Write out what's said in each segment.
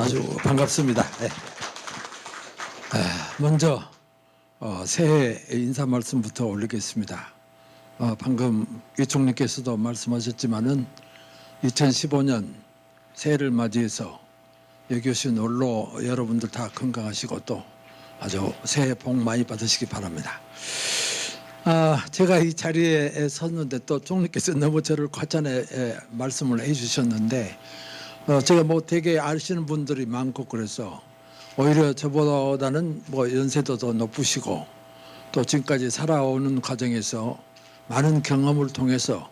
아주 반갑습니다. 네. 먼저 새해 인사 말씀부터 올리겠습니다. 방금 이 총리께서도 말씀하셨지만은 2015년 새해를 맞이해서 여기 오신 원로 여러분들 다 건강하시고 또 아주 새해 복 많이 받으시기 바랍니다. 제가 이 자리에 섰는데 또 총리께서 너무 저를 과찬에 말씀을 해주셨는데 제가 뭐 되게 아시는 분들이 많고 그래서 오히려 저보다는 뭐 연세도 더 높으시고 또 지금까지 살아오는 과정에서 많은 경험을 통해서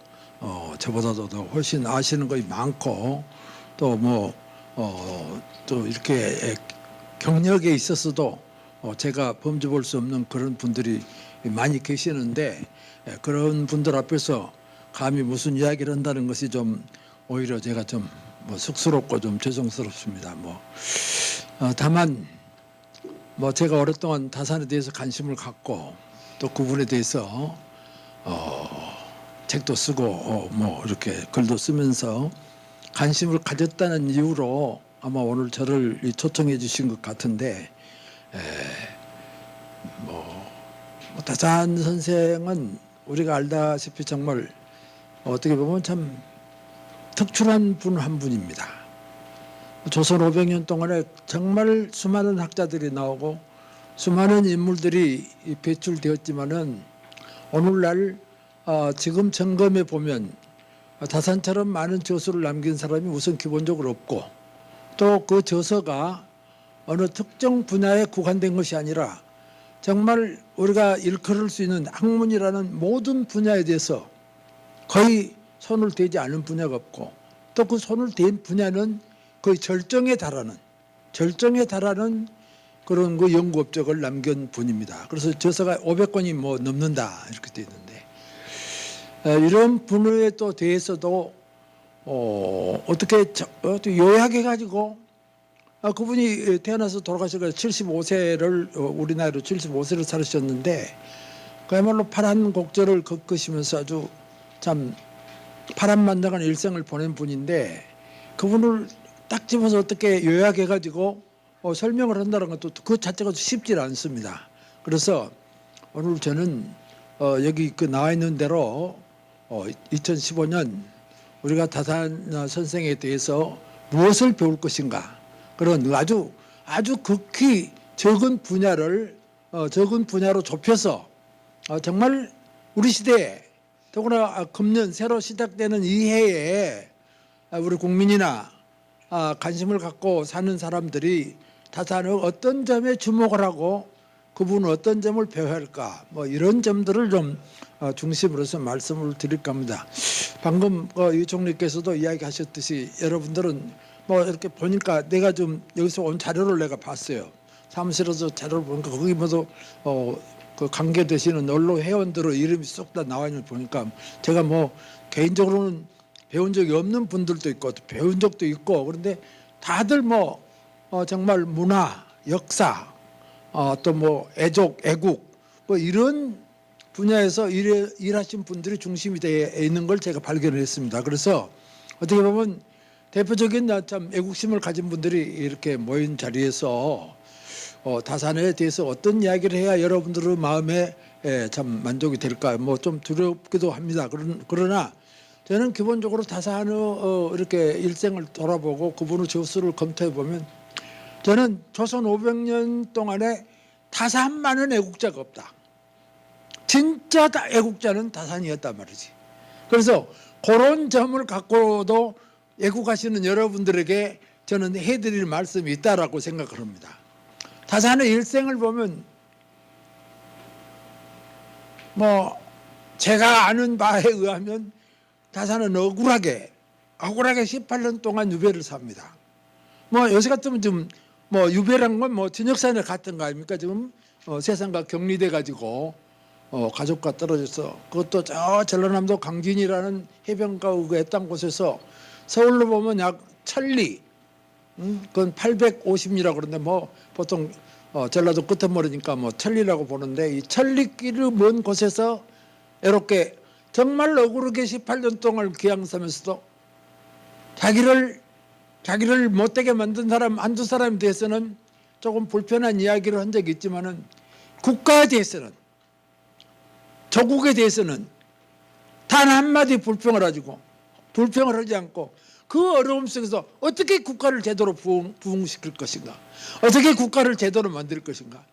저보다도 더 훨씬 아시는 것이 많고 또 뭐 또 이렇게 경력에 있어서도 제가 범접할 수 없는 그런 분들이 많이 계시는데 그런 분들 앞에서 감히 무슨 이야기를 한다는 것이 좀 오히려 제가 좀 뭐 쑥스럽고 좀 죄송스럽습니다. 다만 제가 오랫동안 다산에 대해서 관심을 갖고 또 그분에 대해서 책도 쓰고 이렇게 글도 쓰면서 관심을 가졌다는 이유로 아마 오늘 저를 초청해 주신 것 같은데 다산 선생은 우리가 알다시피 정말 어떻게 보면 참 특출한 분 한 분입니다. 조선 500년 동안에 정말 수많은 학자들이 나오고 수많은 인물들이 배출되었지만은 오늘날 지금 점검해 보면 다산처럼 많은 저서를 남긴 사람이 우선 기본적으로 없고 또 그 저서가 어느 특정 분야에 국한된 것이 아니라 정말 우리가 일컬을 수 있는 학문이라는 모든 분야에 대해서 거의 손을 대지 않은 분야가 없고 또 그 손을 댄 분야는 거의 절정에 달하는 그런 그 연구 업적을 남긴 분입니다. 그래서 저서가 500권이 넘는다 이렇게 되어 있는데 이런 분야에 또 대해서도 어떻게 요약해 가지고 그분이 태어나서 돌아가셔서 75세를 우리 나이로 75세를 살으셨는데 그야말로 파란 곡절을 겪으시면서 아주 참 파란만장한 일생을 보낸 분인데 그분을 딱 집어서 어떻게 요약해 가지고 설명을 한다는 것도 그 자체가 쉽지 않습니다. 그래서 오늘 저는 여기 나와 있는 대로 2015년 우리가 다산 선생에 대해서 무엇을 배울 것인가 그런 아주 극히 적은 분야로 좁혀서 정말 우리 시대에 더구나 금년 새로 시작되는 이 해에 우리 국민이나 관심을 갖고 사는 사람들이 다산의 어떤 점에 주목을 하고 그분은 어떤 점을 배워야 할까 이런 점들을 좀 중심으로서 말씀을 드릴까 합니다. 방금 이 총리께서도 이야기하셨듯이 여러분들은 이렇게 보니까 내가 좀 여기서 온 자료를 내가 봤어요. 사무실에서 자료를 보니까 거기 그 관계되시는 언론 회원들의 이름이 쏙 다 나와 있는 걸 보니까 제가 개인적으로는 배운 적이 없는 분들도 있고 배운 적도 있고 그런데 다들 정말 문화, 역사, 또 애족, 애국 이런 분야에서 일하신 분들이 중심이 되어 있는 걸 제가 발견했습니다. 그래서 어떻게 보면 대표적인 참 애국심을 가진 분들이 이렇게 모인 자리에서 다산에 대해서 어떤 이야기를 해야 여러분들의 마음에 참 만족이 될까 좀 두렵기도 합니다. 그러나 저는 기본적으로 다산의 이렇게 일생을 돌아보고 그분의 저서를 검토해 보면 저는 조선 500년 동안에 다산만은 애국자가 없다. 진짜 애국자는 다산이었단 말이지. 그래서 그런 점을 갖고도 애국하시는 여러분들에게 저는 해드릴 말씀이 있다라고 생각을 합니다. 다산의 일생을 보면 제가 아는 바에 의하면 다산은 억울하게 18년 동안 유배를 삽니다. 요새 같으면 좀 유배란 건 전역산에 갔던 거 아닙니까? 지금 세상과 격리돼 가지고 가족과 떨어져서 그것도 저 전라남도 강진이라는 해변가 애딴 곳에서 서울로 보면 약 1000리 그건 850리라고 그러는데 보통 전라도 끝머리니까 1000리라고 보는데 이 1000리길을 먼 곳에서 이렇게 정말 억울하게 18년 동안 귀양 살면서도 자기를 자기를 못되게 만든 사람 한두 사람에 대해서는 조금 불편한 이야기를 한 적이 있지만은 국가에 대해서는, 조국에 대해서는 단 한마디 불평을 하지 않고 그 어려움 속에서 어떻게 국가를 제대로 부흥시킬 것인가, 어떻게 국가를 제대로 만들 것인가,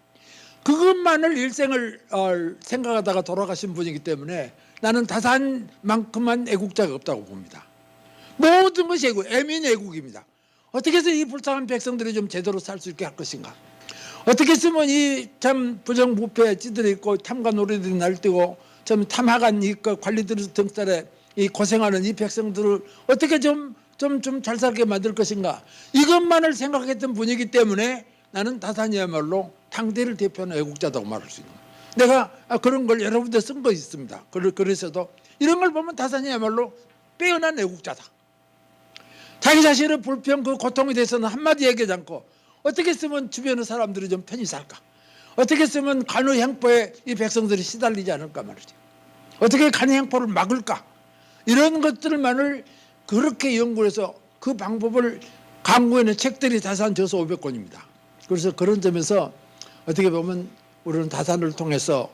그것만을 일생을 생각하다가 돌아가신 분이기 때문에 나는 다산만큼만 애국자가 없다고 봅니다. 모든 것이 애민 애국입니다. 어떻게 해서 이 불쌍한 백성들이 좀 제대로 살 수 있게 할 것인가, 어떻게 했으면 이 참 부정부패 찌들어 있고 탐관 노래들이 날뛰고 좀 탐하간 이 관리들 등살에 이 고생하는 이 백성들을 어떻게 좀 잘 살게 만들 것인가, 이것만을 생각했던 분이기 때문에 나는 다산이야말로 당대를 대표하는 애국자라고 말할 수 있는 거예요. 내가 그런 걸 여러 군데 쓴 거 있습니다. 그래서도 이런 걸 보면 다산이야말로 빼어난 애국자다. 자기 자신의 불평, 그 고통에 대해서는 한마디 얘기하지 않고 어떻게 쓰면 주변의 사람들이 좀 편히 살까, 어떻게 쓰면 간의 행포에 이 백성들이 시달리지 않을까 말이죠. 어떻게 간의 행포를 막을까, 이런 것들만을 그렇게 연구해서 그 방법을 강구해낸 책들이 다산 저서 500권입니다. 그래서 그런 점에서 어떻게 보면 우리는 다산을 통해서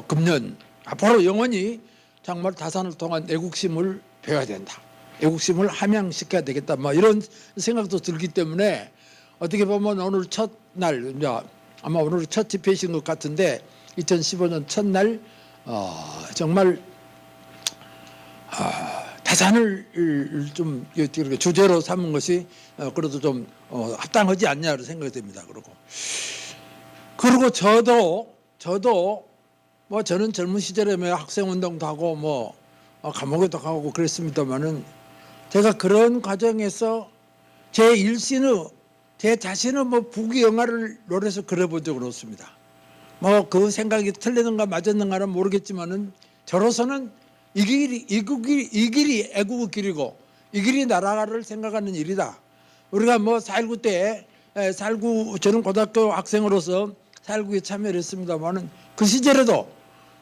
금년 앞으로 영원히 정말 다산을 통한 애국심을 배워야 된다, 애국심을 함양시켜야 되겠다, 뭐 이런 생각도 들기 때문에 어떻게 보면 오늘 첫날, 아마 오늘 첫 집회이신 것 같은데 2015년 첫날 정말 다산을 좀 주제로 삼은 것이 그래도 좀 합당하지 않냐 생각이 됩니다. 그리고 저도 뭐 저는 젊은 시절에 학생운동도 하고 뭐 감옥에도 가고 그랬습니다만은 제가 그런 과정에서 제 일신의, 제 자신의 뭐 부귀영화를 노려서 그려본 적은 없습니다. 뭐 그 생각이 틀리는가 맞았는가는 모르겠지만은 저로서는 이 길이 애국의 길이고 이 길이 나라를 생각하는 일이다. 우리가 뭐 4.19 때 4.19 저는 고등학교 학생으로서 4.19에 참여를 했습니다만은 그 시절에도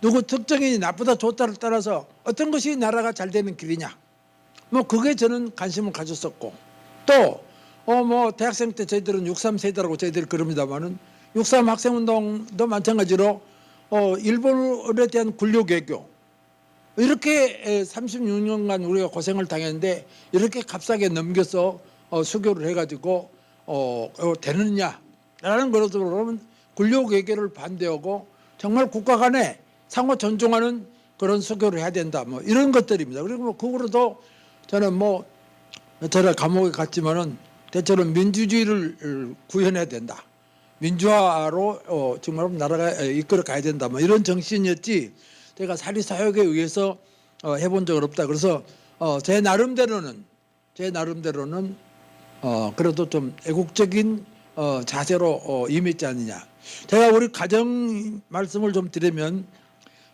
누구 특정인이 나쁘다 좋다를 따라서 어떤 것이 나라가 잘 되는 길이냐, 뭐 그게 저는 관심을 가졌었고, 또 뭐 대학생 때 저희들은 63 세대라고 저희들이 그럽니다만은 63 학생운동도 마찬가지로 일본에 대한 굴욕외교, 이렇게 36년간 우리가 고생을 당했는데 이렇게 값싸게 넘겨서 수교를 해가지고 되느냐라는 것으로 그러면 굴욕외교를 반대하고 정말 국가 간에 상호 존중하는 그런 수교를 해야 된다, 뭐 이런 것들입니다. 그리고 뭐 그거로도 저는 뭐 저를 감옥에 갔지만은 대체로 민주주의를 구현해야 된다, 민주화로 정말 나라가 이끌어 가야 된다, 뭐 이런 정신이었지 제가 사리사욕에 의해서 해본 적은 없다. 그래서 제 나름대로는 그래도 좀 애국적인 자세로 임했지 않느냐. 제가 우리 가정 말씀을 좀 드리면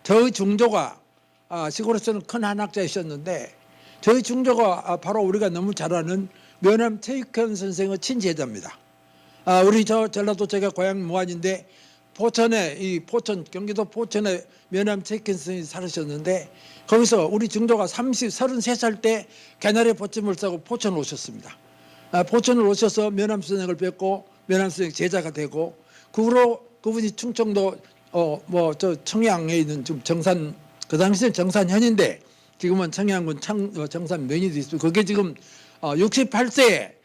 저희 중조가 시골에서는 큰 한학자이셨는데 저희 중조가 바로 우리가 너무 잘 아는 면함 최익현 선생의 친제자입니다. 우리 전라도 제가 고향 무안인데 포천에 경기도 포천에 면함 최익현 선생이 살으셨는데 거기서 우리 중조가 33살 때 개나리 보침을 싸고 포천을 오셨습니다. 포천을 오셔서 면함 선생을 뵙고 면함 선생 제자가 되고 그 후로 그분이 충청도 청양에 있는 지금 정산, 그 당시엔 정산현인데 지금은 청양군 정산면이 있습니다. 그게 지금 68세에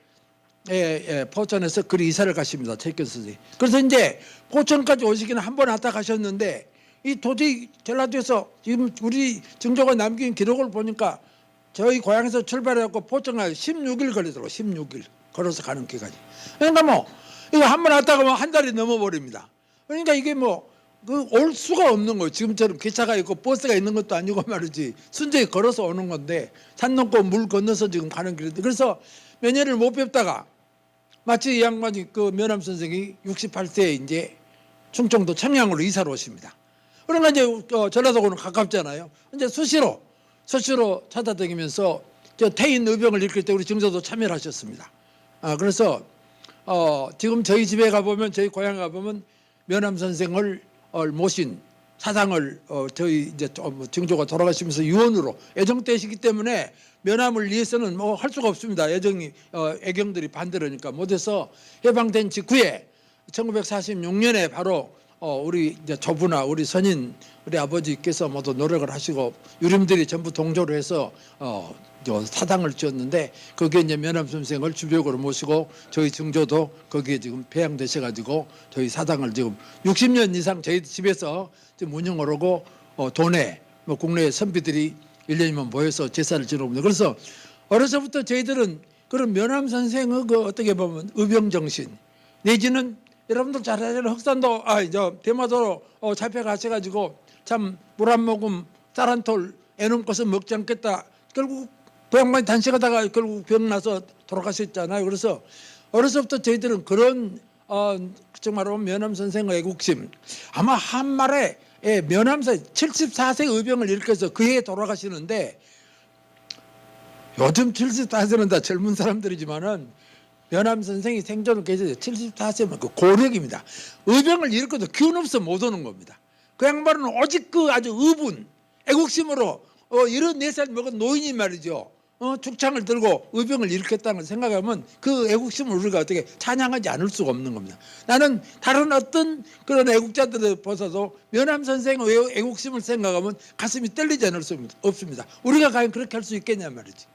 포천에서 그리 이사를 가십니다. 최익현 선생이. 그래서 이제 포천까지 오시기는 한 번 왔다 가셨는데 이 도저히 전라도에서 지금 우리 증조가 남긴 기록을 보니까 저희 고향에서 출발해갖고 포천 가서 16일 걸리더라고요. 16일 걸어서 가는 기간이. 그러니까 뭐 이거 한 번 왔다 가면 한 달이 넘어버립니다. 그러니까 이게 뭐 올 수가 없는 거예요. 지금처럼 기차가 있고 버스가 있는 것도 아니고 말이지 순전히 걸어서 오는 건데 산 넘고 물 건너서 지금 가는 길인데, 그래서 몇 년을 못 뵙다가 마치 이 양반이 그 면함 선생이 68세에 이제 충청도 청양으로 이사를 오십니다. 그러니까 이제 전라도하고는 가깝잖아요. 이제 수시로 찾아다니면서 태인 의병을 일으킬 때 우리 증조도 참여를 하셨습니다. 그래서 지금 저희 집에 가보면, 저희 고향에 가보면 면함 선생을 모신 사상을 저희 이제 증조가 돌아가시면서 유언으로 애정대시기 때문에 면함을 위해서는 뭐 할 수가 없습니다. 애경들이 반대를 하니까 못해서 해방된 직후에 1946년에 바로 우리 이제 조부나 우리 선인 우리 아버지께서 모두 노력을 하시고 유림들이 전부 동조를 해서 사당을 지었는데 거기에 이제 면함 선생을 주벽으로 모시고 저희 증조도 거기에 지금 배양되셔가지고 저희 사당을 지금 60년 이상 저희 집에서 지금 운영을 하고 도내 뭐 국내 선비들이 1년이면 모여서 제사를 지내옵니다. 그래서 어려서부터 저희들은 그런 면함 선생의 그 어떻게 보면 의병정신 내지는 여러분들 잘 아시는 흑산도 대마도로 잡혀가셔가지고 참 물 한 모금 쌀 한 톨 애놓은 것은 먹지 않겠다. 결국 그 양반이 단식하다가 결국 병 나서 돌아가셨잖아요. 그래서 어려서부터 저희들은 그런 정말로 면함 선생의 애국심 아마 한말에 면함사 74세 의병을 일으켜서 그 해에 돌아가시는데 요즘 74세는 다 젊은 사람들이지만은 면함 선생이 생존을 계셔서 74세면 그 고력입니다. 의병을 일으켜도 기운 없어 못 오는 겁니다. 그 양반은 오직 그 아주 의분, 애국심으로 74살 먹은 노인이 말이죠. 죽창을 들고 의병을 일으켰다는 걸 생각하면 그 애국심을 우리가 어떻게 찬양하지 않을 수가 없는 겁니다. 나는 다른 어떤 그런 애국자들을 보서도 면함 선생의 애국심을 생각하면 가슴이 떨리지 않을 수 없습니다. 우리가 과연 그렇게 할 수 있겠냐 말이지.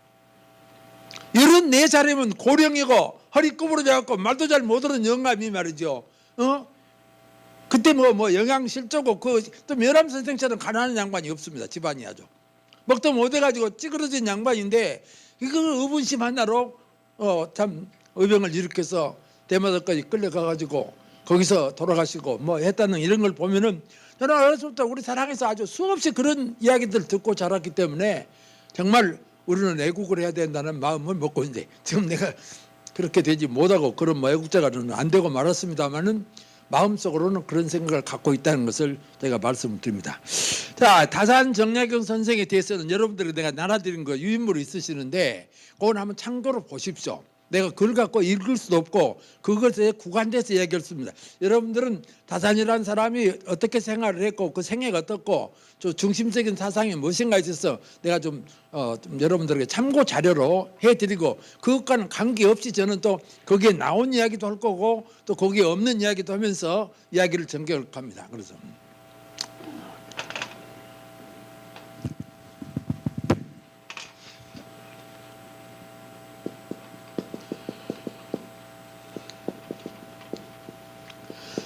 74살이면 고령이고 허리 구부러져갖고 말도 잘 못하는 영감이 말이죠. 그때 뭐 영양실조고 또 면함 선생처럼 가난한 양반이 없습니다. 집안이 아주. 먹도 못해가지고 찌그러진 양반인데 이거 의분심 하나로 참 의병을 일으켜서 대마도까지 끌려가가지고 거기서 돌아가시고 뭐 했다는 이런 걸 보면은 저는 어렸을 때 우리 사랑에서 아주 수없이 그런 이야기들 듣고 자랐기 때문에 정말 우리는 애국을 해야 된다는 마음을 먹고 있는데 지금 내가 그렇게 되지 못하고 그런 애국자가 안 되고 말았습니다만은 마음속으로는 그런 생각을 갖고 있다는 것을 제가 말씀을 드립니다. 자, 다산 정약용 선생에 대해서는 여러분들이 내가 나눠드린 거 유인물이 있으시는데 그건 한번 참고로 보십시오. 내가 그걸 갖고 읽을 수도 없고 그것에 구간돼서 얘기했습니다. 여러분들은 다산이라는 사람이 어떻게 생활을 했고 그 생애가 어떻고 저 중심적인 사상이 무엇인가에 있어서 내가 좀 여러분들에게 참고 자료로 해드리고 그것과는 관계없이 저는 또 거기에 나온 이야기도 할 거고 또 거기에 없는 이야기도 하면서 이야기를 전개할 겁니다. 그래서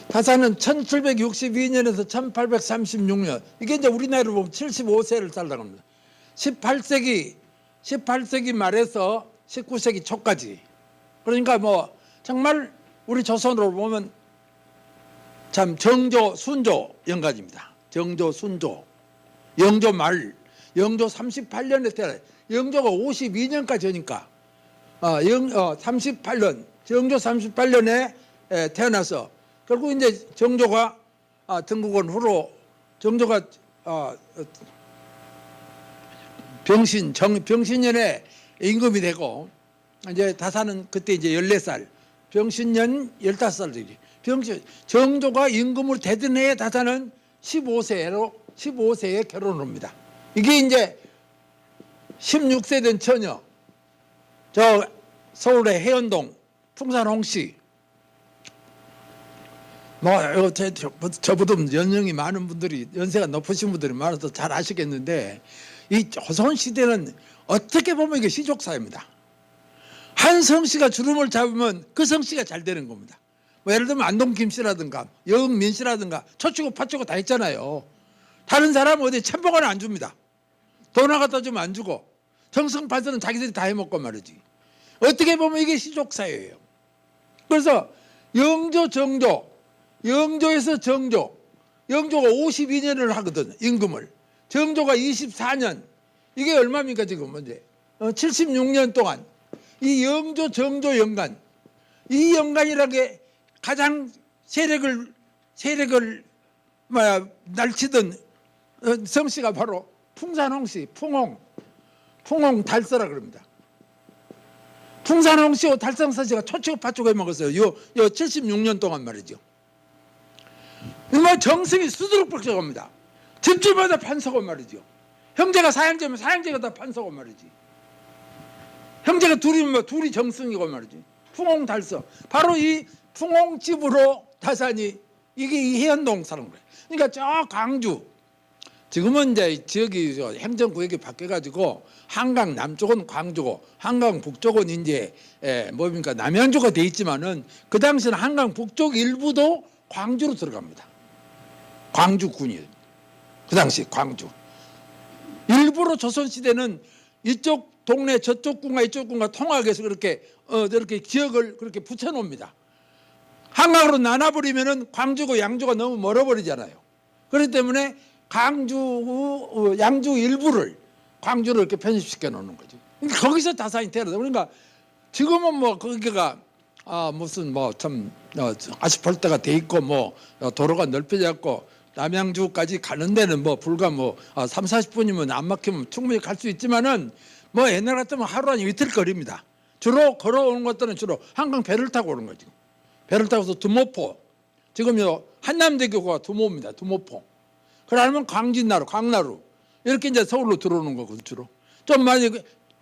다산은 1762년에서 1836년 이게 이제 우리 나이로 보면 75세를 살다고 합니다. 18세기 말에서 19세기 초까지 그러니까 뭐 정말 우리 조선으로 보면 참 정조 순조 연간입니다. 정조 순조 영조 말 영조 38년에 태어나 영조가 52년까지 하니까 38년 정조 38년에 태어나서 결국 이제 정조가 등국한 후로 정조가 병신년에 임금이 되고 이제 다산은 그때 이제 14살, 병신년 15살이지. 정조가 임금을 되던 해에 다산은 15세에 결혼을 합니다. 이게 이제 16세 된 처녀, 저 서울의 해연동 풍산홍씨 저보다 연령이 많은 분들이 연세가 높으신 분들이 많아서 잘 아시겠는데 이 조선시대는 어떻게 보면 이게 시족사입니다. 한 성씨가 주름을 잡으면 그 성씨가 잘 되는 겁니다. 뭐 예를 들면 안동 김씨라든가 여흥민 씨라든가 초치고 파치고 다 했잖아요. 다른 사람은 어디 첨벙을 안 줍니다. 돈 갖다 주면 안 주고 정승파서는 자기들이 다 해먹고 말이지. 어떻게 보면 이게 시족사예요. 그래서 영조 정조 영조에서 정조, 영조가 52년을 하거든 임금을. 정조가 24년, 이게 얼마입니까 지금 이제 76년 동안 이 영조 정조 연간, 이 연간이라는 게 가장 세력을 날치던 성씨가 바로 풍산홍씨, 풍홍 달서라 그럽니다. 풍산홍씨와 달성서씨가 초치고 파치고 해먹었어요. 요 76년 동안 말이죠. 정말 정성이 수두룩 벅적합니다. 집집마다 판서고 말이죠. 형제가 사형제면 사형제가 다 판서고 말이지. 형제가 둘이면 뭐 둘이 정승이고 말이지. 풍홍달서. 바로 이 풍홍집으로 다산이 이게 이 해안동 사는 거예요. 그러니까 저 광주 지금은 이제 지역이 행정구역이 바뀌어가지고 한강 남쪽은 광주고 한강 북쪽은 이제 뭡니까 남양주가 돼 있지만은 그 당시는 한강 북쪽 일부도 광주로 들어갑니다. 광주군이 그 당시 광주. 일부러 조선시대는 이쪽 동네 저쪽 군과 이쪽 군과 통하게 해서 그렇게 이렇게 지역을 그렇게 붙여놓습니다. 한강으로 나눠버리면은 광주고 양주가 너무 멀어버리잖아요. 그렇기 때문에 광주 양주 일부를 광주로 이렇게 편입시켜 놓는 거죠. 그러니까 거기서 다산이 태어나다. 그러니까 지금은 뭐 거기가 무슨 뭐 참 아스팔트가 돼 있고 뭐 도로가 넓혀졌고 남양주까지 가는 데는 뭐 불과 뭐 3, 40분이면 안 막히면 충분히 갈 수 있지만은 뭐 옛날 같으면 하루 아니 이틀 거리입니다. 주로 걸어오는 것들은 주로 한강 배를 타고 오는 거죠. 배를 타고서 두모포, 지금요 한남대교가 두모입니다. 두모포. 그러면 광진나루, 광나루 이렇게 이제 서울로 들어오는 거거든요. 주로 좀 많이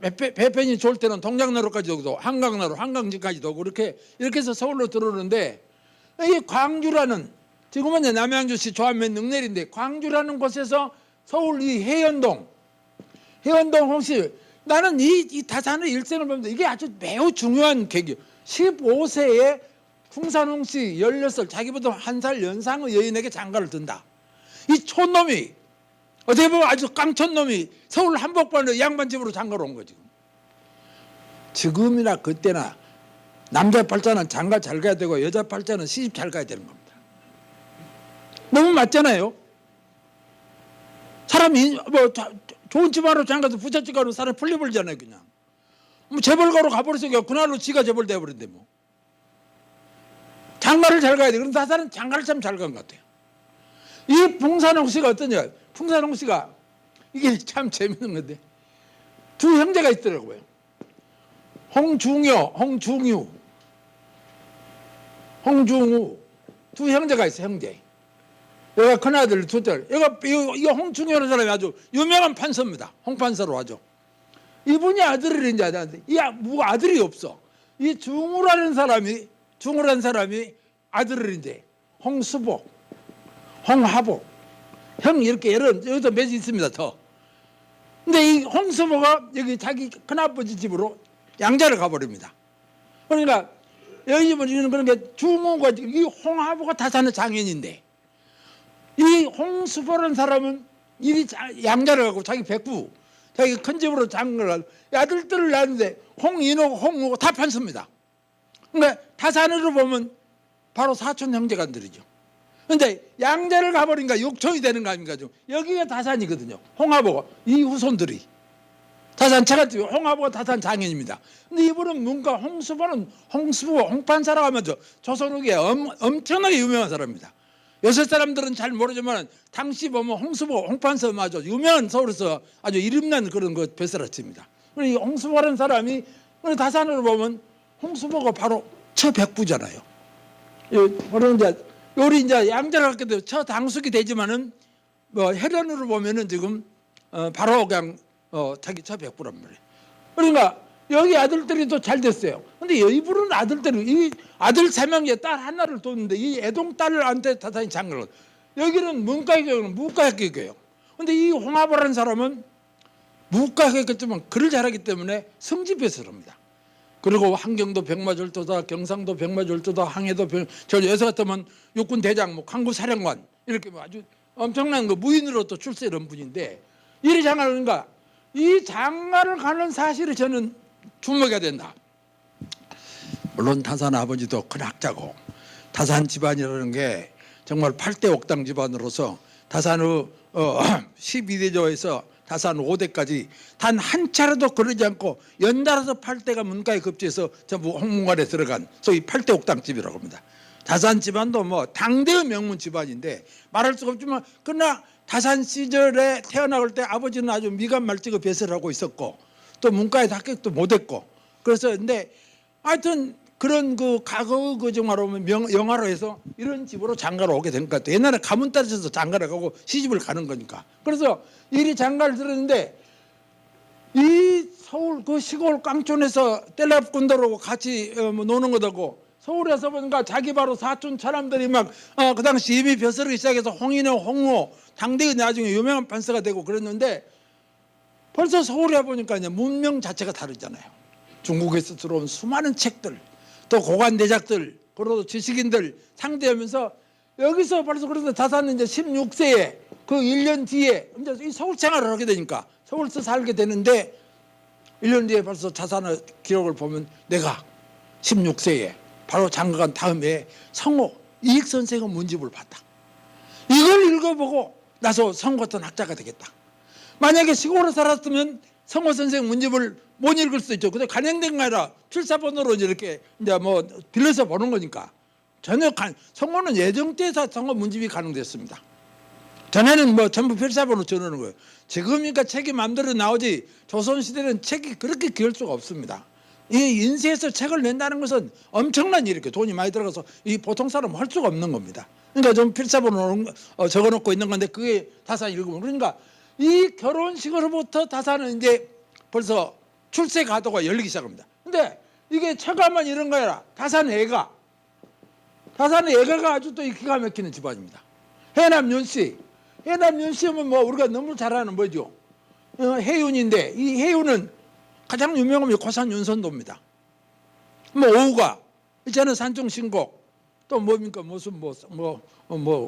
배편이 좋을 때는 동작나루까지 오고 한강나루, 한강지까지도 오고 이렇게 해서 서울로 들어오는데 이 광주라는 지금은 이제 남양주시 조안면 능내리인데 광주라는 곳에서 서울 이 해연동 혹시 나는 이 다산의 일생을 보면서 이게 아주 매우 중요한 계기. 15세에 풍산홍씨 16살 자기보다 한 살 연상의 여인에게 장가를 든다. 이 촌놈이 어떻게 보면 아주 깡촌놈이 서울 한복판에 양반집으로 장가를 온 거지. 지금이나 그때나 남자 팔자는 장가 잘 가야 되고 여자 팔자는 시집 잘 가야 되는 겁니다. 너무 맞잖아요. 사람이 뭐 좋은 집안으로 장가서 부잣집 가는 사람이 풀려버리잖아요. 그냥 뭐 재벌가로 가버려서 그날로 지가 재벌 돼버린대 뭐. 장가를 잘 가야 돼. 그런데 다산은 장가를 참 잘 간 것 같아요. 이 풍산홍 씨가 어떠냐? 풍산홍 씨가 이게 참 재밌는 건데 두 형제가 있더라고요. 홍중유, 홍중우 두 형제가 있어. 형제. 여기가 큰아들, 둘째. 이거 홍중유라는 사람이 아주 유명한 판서입니다. 홍판서로 하죠. 이분이 아들을 이제 아들한테 뭐 아들이 없어. 이 중우라는 사람이 아들을 이제 홍수복, 홍하복, 형 이렇게 여기서 몇이 있습니다. 더. 근데 이 홍수복가 여기 자기 큰아버지 집으로 양자를 가버립니다. 그러니까 여기 보면 그런 게 중우가 이 홍하복가 다산의 장인인데 이 홍수복이라는 사람은 이 양자를 갖고 자기 백부, 자기 큰 집으로 장가를 가고 아들들을 낳는데 홍인호, 홍우가 다 판섭니다. 그러니까 다산으로 보면 바로 사촌 형제간들이죠. 그런데 양자를 가버리니까 육촌이 되는 거 아닙니까? 여기가 다산이거든요. 홍하복 이 후손들이 다산 제가 홍하복은 다산 장인입니다. 근데 이분은 뭔가 홍수보는 홍판사라고 하면 조선 후기에 엄청나게 유명한 사람입니다. 요새 사람들은 잘 모르지만 당시 보면 홍수보, 홍판서마저 유명한 서울에서 아주 이름난 그런 그 벼슬아치입니다. 이 홍수보라는 사람이 다산으로 보면 홍수보가 바로 처백부잖아요. 바로 이제 요리 이제 양자를 갖게 되면 처당숙이 되지만은 뭐 혈연으로 보면은 지금 바로 그냥 자기 처백부란 말이에요. 그러니까 여기 아들들이 또 잘 됐어요. 근데 이분은 아들들이 이 아들 3명에 딸 하나를 뒀는데 이 애동 딸한테 다산이 장가를 여기는 문과교육은 무과학교육이에요. 근데 이 홍하보라는 사람은 무과학교육이지만 글을 잘하기 때문에 성지배설합니다. 그리고 한경도 백마절도다, 경상도 백마절도다, 항해도 저 여서 같으면 육군 대장, 뭐 강구사령관 이렇게 뭐 아주 엄청난 그 무인으로 또 출세 이런 분인데 이리 장가를 그러니까 이 장가를 가는 사실을 저는 주목해야 된다. 물론 다산 아버지도 큰 학자고 다산 집안이라는 게 정말 8대 옥당 집안으로서 다산의 12대조에서 다산 5대까지 단 한 차례도 그러지 않고 연달아서 8대가 문과에 급제해서 전부 홍문관에 들어간 소위 8대 옥당집이라고 합니다. 다산 집안도 뭐 당대의 명문 집안인데 말할 수가 없지만 그러나 다산 시절에 태어나올 때 아버지는 아주 미간말찍의 배설을 하고 있었고 또 문과에 합격도 못했고 그래서 근데 하여튼 그런 그 과거 그 정말로 영화로 해서 이런 집으로 장가를 오게 된 것 같아요. 옛날에 가문 따라서 장가를 가고 시집을 가는 거니까. 그래서 이리 장가를 들었는데 이 서울 그 시골 깡촌에서 뗄랍꾼들하고 같이 노는 거다고 서울에서 보니까 자기 바로 사촌 사람들이 막 그 당시 이미 벼슬기 시작해서 홍인호, 홍호, 당대가 나중에 유명한 판사가 되고 그랬는데 벌써 서울에 보니까 이제 문명 자체가 다르잖아요. 중국에서 들어온 수많은 책들 또 고관대작들 그리고 지식인들 상대하면서 여기서 벌써 그래서 다사는 이제 16세에 그 1년 뒤에 이제 이 서울 생활을 하게 되니까 서울서 살게 되는데 1년 뒤에 벌써 자산의 기록을 보면 내가 16세에 바로 장가간 다음에 성호 이익 선생의 문집을 봤다. 이걸 읽어보고 나서 성호 같은 학자가 되겠다. 만약에 시골에 살았으면 성호 선생 문집을 못 읽을 수도 있죠. 근데 간행된 거 아니라 필사본으로 이렇게 이제 뭐 빌려서 보는 거니까 전혀 성호는 예정 때에서 성호 문집이 가능됐습니다. 전에는 뭐 전부 필사본으로 전하는 거예요. 지금이니까 책이 마음대로 나오지 조선시대는 책이 그렇게 귀할 수가 없습니다. 이 인쇄해서 책을 낸다는 것은 엄청난 일이에요. 돈이 많이 들어가서 이 보통 사람 할 수가 없는 겁니다. 그러니까 좀 필사본으로 적어놓고 있는 건데 그게 다산 읽으면 그러니까 이 결혼식으로부터 다산은 이제 벌써 출세 가도가 열리기 시작합니다. 근데 이게 체감만 이런 거 아니라 다산의 애가가 아주 또 기가 막히는 집안입니다. 해남 윤씨 하면 뭐 우리가 너무 잘 아는 뭐죠? 해윤인데 이 해윤은 가장 유명한 고산 윤선도입니다. 뭐 오후가 있잖아요. 산중신곡 또 뭡니까 무슨 뭐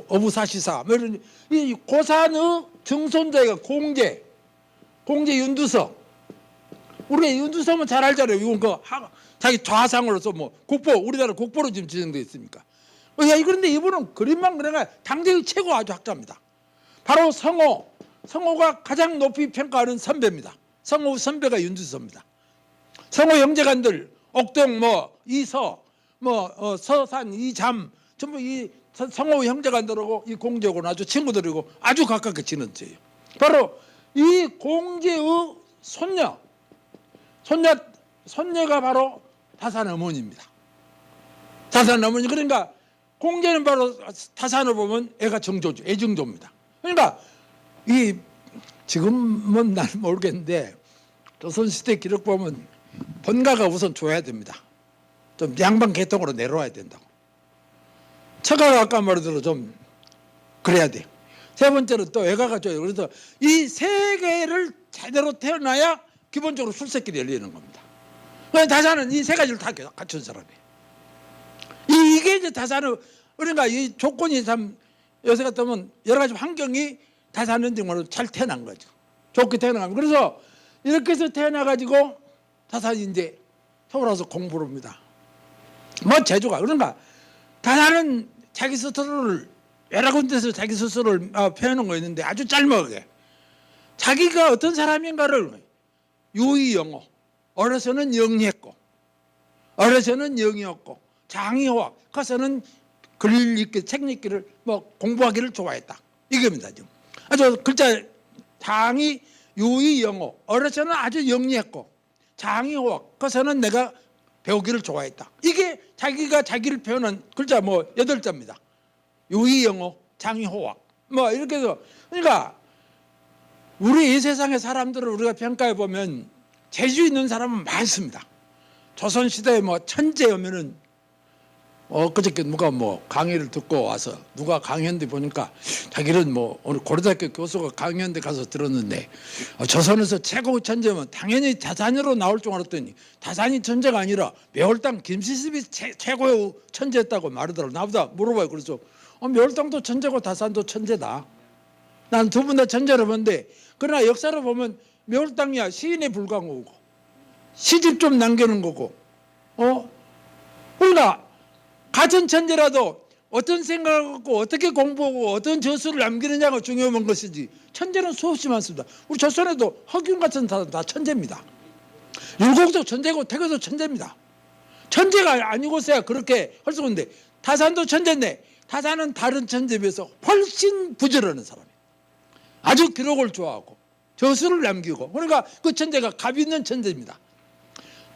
어부사시사 뭐 이런 이 고산의 정손자가 공제 윤두성 우리가 윤두성은 잘 알잖아요. 이건 그 자기 좌상으로서 뭐 국보 우리나라 국보로 지금 지정되어 있으니까. 그런데 이분은 그림만 그래가 당대의 최고 아주 학자입니다. 바로 성호가 가장 높이 평가하는 선배입니다. 성호 선배가 윤두성입니다. 성호 형제간들 옥동 이서 서산 이잠 전부 이 성호 형제간들하고 이 공제하고는 아주 친구들이고 아주 가깝게 지낸 죄예요. 바로 이 공제의 손녀가 바로 다산 어머니입니다. 다산 어머니 그러니까 공제는 바로 다산을 보면 애가 정조죠. 애정조입니다. 그러니까 이 지금은 난 모르겠는데 조선시대 기록 보면 본가가 우선 줘야 됩니다. 좀 양반 계통으로 내려와야 된다고. 처가가 아까 말대로 좀 그래야 돼요. 세 번째로 또 애가가 줘요. 그래서 이 세 개를 제대로 태어나야 기본적으로 출세길이 열리는 겁니다. 다산은 이 세 가지를 다 갖춘 사람이에요. 이게 이제 다산은 그러니까 이 조건이 참 요새 같으면 여러 가지 환경이 다산은 정말로 잘 태어난 거죠. 좋게 태어난 겁니다. 그래서 이렇게 해서 태어나가지고 다산이 이제 서울 와서 공부를 합니다. 재주가 그러니까 다산은 자기 스스로를 여러 군데서 자기 스스로를 표현한 거 있는데 아주 짤막하게 자기가 어떤 사람인가를 유의영어 어려서는 영리했고 어려서는 영이었고 장의호학 커서는 글 읽기 책 읽기를 공부하기를 좋아했다 이겁니다. 지금 아주 글자 장의 유의영어 어려서는 아주 영리했고 장의호학 커서는 내가 배우기를 좋아했다. 이게 자기가 자기를 표현한 글자 8자입니다. 유의영어 장의호학 이렇게 해서 그러니까 우리 이 세상의 사람들을 우리가 평가해 보면 재주 있는 사람은 많습니다. 조선시대에 천재하면은 그저께 누가 강의를 듣고 와서 누가 강의했는데 보니까 자기는 오늘 고려대학교 교수가 강의했는데 가서 들었는데 조선에서 최고의 천재면 당연히 다산으로 나올 줄 알았더니 다산이 천재가 아니라 묘월당 김시습이 최고의 천재였다고 말하더라고. 나보다 물어봐요. 그래서 묘월당도 천재고 다산도 천재다. 난 두 분 다 천재를 본데 그러나 역사를 보면 묘월당이야 시인에 불과한 거고 시집 좀 남겨놓은 거고 그러니까 같은 천재라도 어떤 생각을 갖고 어떻게 공부하고 어떤 저수를 남기느냐가 중요한 것이지 천재는 수없이 많습니다. 우리 조선에도 허균 같은 사람 다 천재입니다. 율곡도 천재고 태교도 천재입니다. 천재가 아니고서야 그렇게 할 수가 있는데 다산도 천재인데 다산은 다른 천재에 비해서 훨씬 부지런한 사람이에요. 아주 기록을 좋아하고 저수를 남기고 그러니까 그 천재가 값 있는 천재입니다.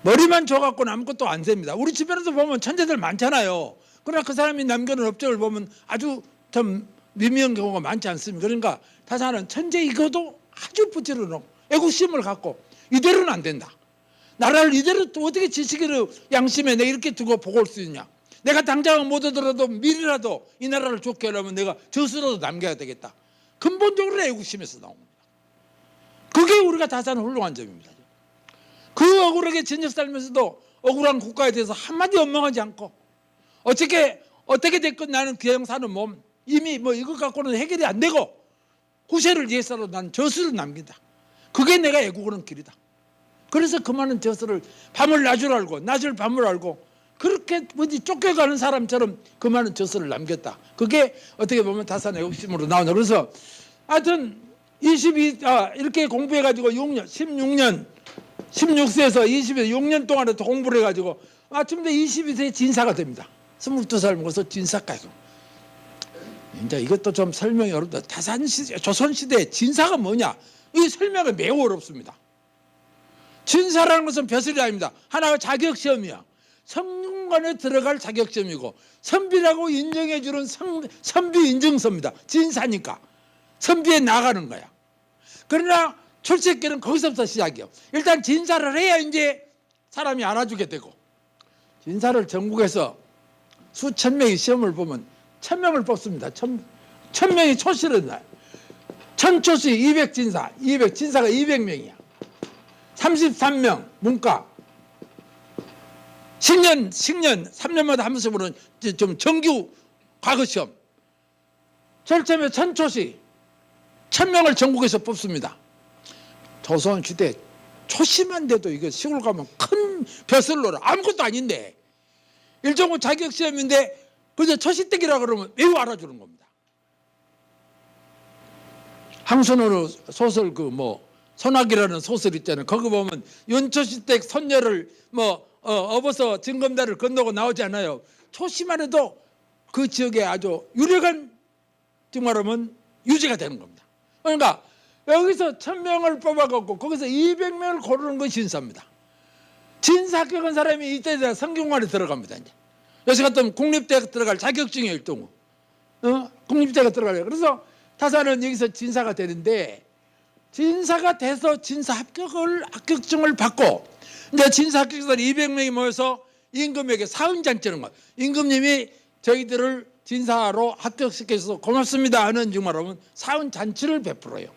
머리만 줘갖고는 아무것도 안 됩니다. 우리 주변에서 보면 천재들 많잖아요. 그러나 그 사람이 남겨놓은 업적을 보면 아주 좀 미미한 경우가 많지 않습니까? 그러니까 타사는 천재이고도 아주 부지런하고 애국심을 갖고 이대로는 안 된다. 나라를 이대로 또 어떻게 지식으로 양심에 내가 이렇게 두고 보고 올 수 있냐. 내가 당장은 못 얻더라도 미리라도 이 나라를 좋게 하려면 내가 저수라도 남겨야 되겠다. 근본적으로 애국심에서 나온 겁니다. 그게 우리가 타사는 훌륭한 점입니다. 그 억울하게 전역 살면서도 억울한 국가에 대해서 한마디 원망하지 않고 어떻게 됐건 나는 그냥 사는 몸 이미 뭐 이것 갖고는 해결이 안 되고 후세를 위해서라도 난 저수를 남긴다. 그게 내가 애국하는 길이다. 그래서 그 많은 저수를 밤을 낮을 알고 낮을 밤을 알고 그렇게 뭐지 쫓겨가는 사람처럼 그 많은 저수를 남겼다. 그게 어떻게 보면 타산 애국심으로 나온다. 그래서 하여튼 이렇게 공부해가지고 16세에서 6년 동안에 공부를 해가지고 아침에 22세에 진사가 됩니다. 22살 먹어서 진사까지. 이제 이것도 좀 설명이 어렵다. 조선시대 진사가 뭐냐? 이 설명이 매우 어렵습니다. 진사라는 것은 벼슬이 아닙니다. 하나가 자격시험이야. 성균관에 들어갈 자격시험이고 선비라고 인정해주는 선비 인증서입니다. 진사니까. 선비에 나가는 거야. 그러나 출세길은 거기서부터 시작이에요. 일단 진사를 해야 이제 사람이 알아주게 되고 진사를 전국에서 수천 명의 시험을 보면 1000명을 뽑습니다. 1000명이 초시를 나요. 1000초시 200진사, 진사가 200명이야. 33명 문과 10년 3년마다 한 번씩 보는 좀 정규 과거시험. 절차면 1000초시 1000명을 전국에서 뽑습니다. 조선시대 초시만 돼도 이거 시골 가면 큰 벼슬로라 아무것도 아닌데 일종의 자격시험인데 그저 초시댁이라 그러면 매우 알아주는 겁니다. 항순으로 소설 소나기라는 소설 있잖아요. 거기 보면 윤초시댁 손녀를 업어서 진검다리를 건너고 나오지 않아요. 초시만 해도 그 지역에 아주 유력한 말하면 유지가 되는 겁니다. 그러니까 여기서 1000명을 뽑아갖고 거기서 200명을 고르는 것이 진사입니다. 진사 합격한 사람이 이때 성균관에 들어갑니다. 이제 요새 같으면 국립대학 들어갈 자격증이에요. 일동 국립대학 들어가요. 그래서 타사는 여기서 진사가 되는데 진사가 돼서 진사 합격증을 받고 이제 진사 합격자들 200명이 모여서 임금에게 사은잔치는 거예요. 임금님이 저희들을 진사로 합격시켜서 고맙습니다 하는 말하면 사은잔치를 베풀어요.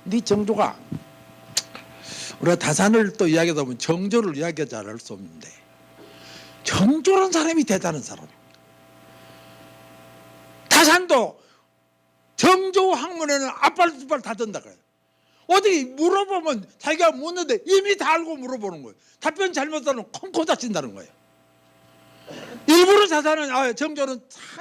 네 정조가 우리가 다산을 또 이야기하다 보면 정조를 이야기하지 않을 수 없는데 정조라는 사람이 대단한 사람입니다. 다산도 정조 학문에는 앞발두발 다 든다 그래요. 어디 물어보면 자기가 묻는데 이미 다 알고 물어보는 거예요. 답변 잘못하면 콩코 다친다는 거예요. 일부러 자산은 정조는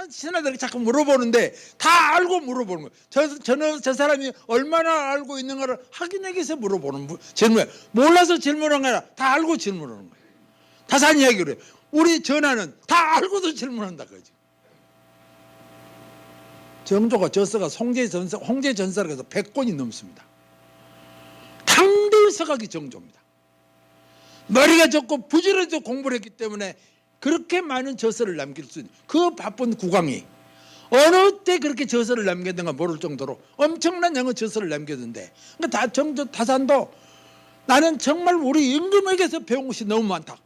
신하들이 자꾸 물어보는데 다 알고 물어보는 거예요. 저 사람이 얼마나 알고 있는가를 확인하기 위해서 물어보는 질문이에요. 몰라서 질문한 게 아니라 다 알고 질문하는 거예요. 다산 이야기를 해요. 우리 전하는 다 알고도 질문한다 그러지. 정조가 저서가 홍제 전서라고 해서 100권이 넘습니다. 당대의 서각이 정조입니다. 머리가 좋고 부지런히 공부를 했기 때문에 그렇게 많은 저서를 남길 수 있는 그 바쁜 국왕이 어느 때 그렇게 저서를 남겼는가 모를 정도로 엄청난 양의 저서를 남겼는데 그러니까 정조 타산도 나는 정말 우리 임금에게서 배운 것이 너무 많다.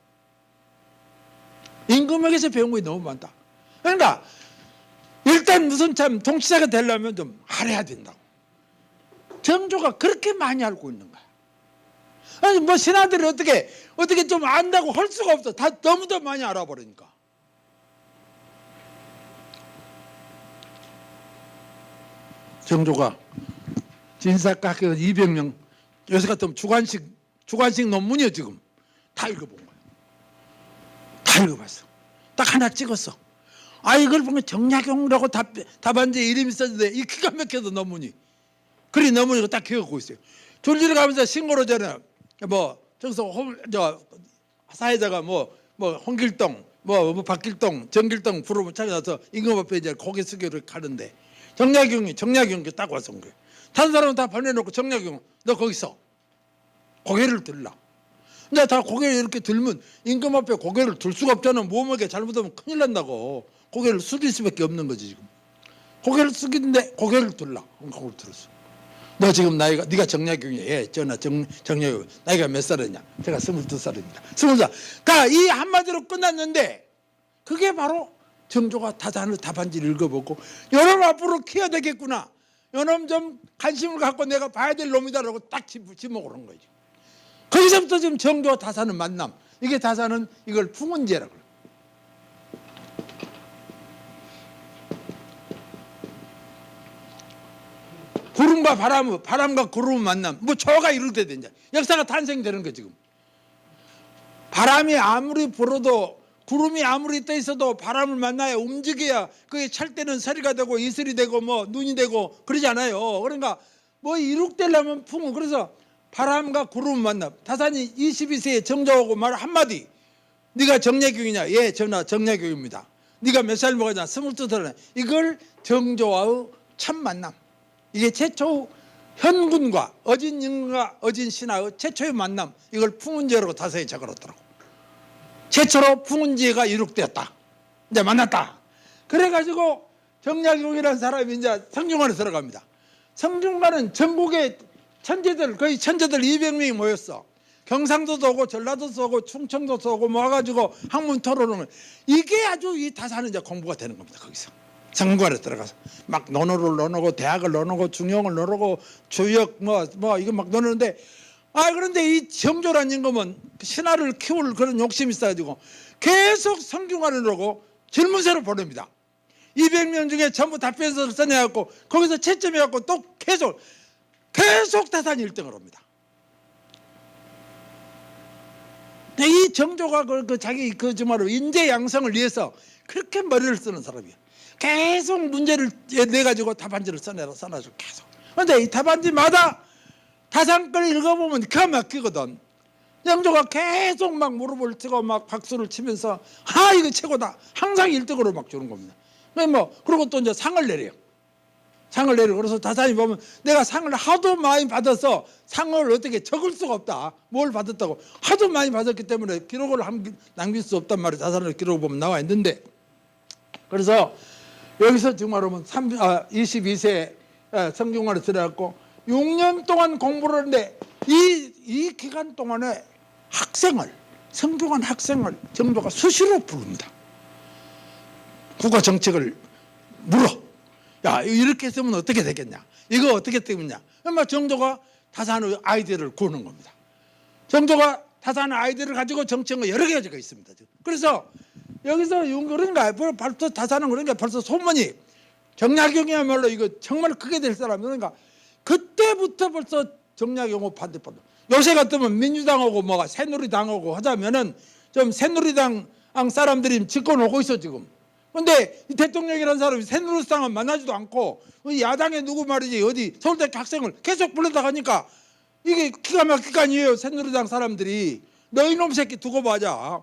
임금에게서 배운 것이 너무 많다. 그러니까 일단 무슨 참 통치자가 되려면 좀 알아야 된다고. 정조가 그렇게 많이 알고 있는 거야. 아니 뭐 신하들이 어떻게 좀 안다고 할 수가 없어. 다 너무도 많이 알아버리니까. 정조가 진사과 학교 200명 요새 같으면 주관식 논문이요 지금 다 읽어본 거야. 다 읽어봤어. 딱 하나 찍었어. 이걸 보면 정약용이라고 답안지에 이름이 써있는데 이 기가 막혀서 논문이. 그리 논문이고 딱 기억하고 있어요. 졸지를 가면서 신고로 전에 저기서 사회자가 홍길동 박길동 정길동 부르면 찾아서 임금 앞에 이제 고개 숙여를 가는데 정약용이 딱 와서 온 거예요. 다른 사람은 다 보내놓고 정약용 너 거기 있어. 고개를 들라. 근데 다 고개를 이렇게 들면 임금 앞에 고개를 들 수가 없잖아. 모험하게 잘못하면 큰일 난다고. 고개를 숙일 수밖에 없는 거지 지금. 고개를 숙이는데 고개를 들라. 고개를 들었어. 너 지금 나이가, 네가 정약용이야. 예, 전하 정약용. 나이가 몇 살이냐? 제가 22살입니다. 20살. 그러니까 이 한마디로 끝났는데 그게 바로 정조가 다산을 답한지를 읽어보고 요놈 앞으로 키워야 되겠구나. 요놈 좀 관심을 갖고 내가 봐야 될 놈이다라고 딱 지목을 한 거지. 거기서부터 지금 정조와 다산은 만남. 이게 다산은 이걸 풍운제라고 그래요. 구름과 바람과 구름의 만남. 뭐 저가 이럴 때 된다. 역사가 탄생되는 거 지금. 바람이 아무리 불어도 구름이 아무리 떠 있어도 바람을 만나야 움직여야 그게 찰 때는 서리가 되고 이슬이 되고 뭐 눈이 되고 그러지 않아요. 그러니까 뭐 이룩되려면 풍은 그래서 바람과 구름 만남. 다산이 22세에 정조하고 말 한마디. 네가 정약용이냐? 예, 전하 정약용입니다. 네가 몇 살 먹었냐? 22살. 이걸 정조와의 첫 만남. 이게 최초 현군과 어진영과 어진신하의 최초의 만남. 이걸 풍운제라고 다산이 적어놨더라고. 최초로 풍운제가 이룩되었다. 이제 만났다. 그래가지고 정약용이라는 사람이 이제 성균관에 들어갑니다. 성균관은 전국의 천재들, 거의 천재들 200명이 모였어. 경상도도 오고 전라도도 오고 충청도도 오고 모아가지고 학문 토론을. 이게 아주 이 다산은 이제 공부가 되는 겁니다. 거기서. 성균관에 들어가서 막 논어를 넣어놓고 대학을 넣어놓고 중용을 넣어놓고 주역 뭐 이거 막 넣어놓는데 그런데 이 정조란 임금은 신하를 키울 그런 욕심이 있어가지고 계속 성균관을 오고 질문서를 보냅니다. 200명 중에 전부 답변서를 써내갖고 거기서 채점해갖고 또 계속 다산이 1등을 합니다. 이 정조가 자기 정말로 인재 양성을 위해서 그렇게 머리를 쓰는 사람이야. 계속 문제를 내가지고 답안지를 써놔줘 계속. 그런데 이 답안지마다 다산 걸 읽어보면 기가 막히거든. 정조가 계속 막 무릎을 치고 막 박수를 치면서 이거 최고다. 항상 1등으로 막 주는 겁니다. 그리고 또 이제 상을 내려요. 상을 내려. 그래서 다산이 보면 내가 상을 하도 많이 받아서 상을 어떻게 적을 수가 없다. 뭘 받았다고. 하도 많이 받았기 때문에 기록을 남길 수 없단 말이에요. 다산을 기록을 보면 나와 있는데. 그래서 여기서 정말 보면 22세 성균관에 들어갔고 6년 동안 공부를 하는데 이 기간 동안에 성균관 학생을 정조가 수시로 부릅니다. 국가 정책을 물어. 야, 이렇게 쓰면 어떻게 되겠냐? 이거 어떻게 되겠냐? 그러면 정조가 다산의 아이디어를 구하는 겁니다. 정조가 다산의 아이디어를 가지고 정책은 여러 가지가 있습니다. 그래서 여기서 그러니까 벌써 다산은 그러니까 벌써 소문이 정약용이야말로 이거 정말 크게 될 사람. 그러니까 그때부터 벌써 정약용하고 반대편. 요새 같으면 민주당하고 뭐가 새누리당하고 하자면은 좀 새누리당 사람들이 집권 오고 있어 지금. 근데 이 대통령이라는 사람이 새누리당은 만나지도 않고 야당에 누구 말이지 어디 서울대학교 학생을 계속 불러다 가니까 이게 기가 막힐 거 아니에요. 새누리당 사람들이 너 이놈 새끼 두고 봐자.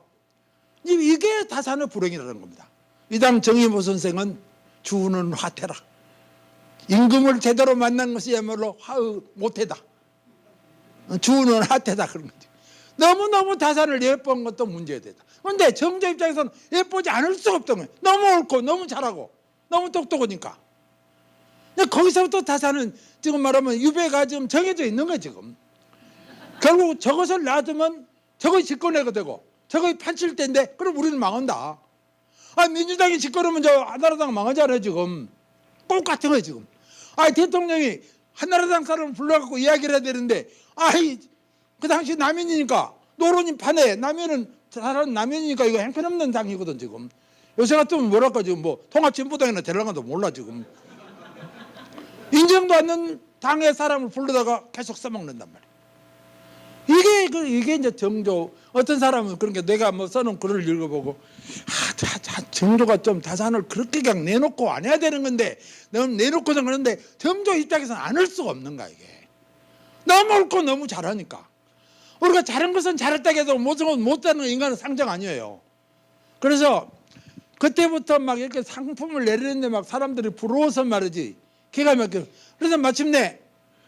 이게 다산의 불행이라는 겁니다. 이당 정의모 선생은 주는 화태라. 임금을 제대로 만난 것이야말로 모태다. 주는 화태다 그런 거죠. 너무너무 다산을 예뻐한 것도 문제되다. 그런데 정조 입장에서는 예쁘지 않을 수가 없던 거예요. 너무 옳고 너무 잘하고 너무 똑똑하니까. 거기서부터 다산은 지금 말하면 유배가 지금 정해져 있는 거예요 지금. 결국 저것을 놔두면 저것이 집권해가 되고 저것이 판칠 때인데 그럼 우리는 망한다. 민주당이 집권하면 저 한나라당 망하잖아요 지금. 똑같은 거예요 지금. 대통령이 한나라당 사람을 불러갖고 이야기를 해야 되는데 그 당시 남인이니까 노론이 판에 남인이니까 이거 행편없는 당이거든 지금. 요새 같으면 뭐랄까 지금 뭐 통합진보당이나 대랑가도 몰라 지금. 인정도 않는 당의 사람을 불러다가 계속 써먹는단 말이야. 이게 이제 정조. 어떤 사람은 그러니까 내가 뭐 써놓은 글을 읽어보고 정조가 좀 다산을 그렇게 그냥 내놓고 안 해야 되는 건데 너무 내놓고서 그러는데 정조 입장에서는 안 할 수가 없는 거야 이게. 너무 옳고 너무 잘하니까. 우리가 잘한 것은 잘했다고 해도 못한 건 못하는 인간은 상정 아니에요. 그래서 그때부터 막 이렇게 상품을 내리는데 막 사람들이 부러워서 말이지 기가 막혀. 그래서 마침내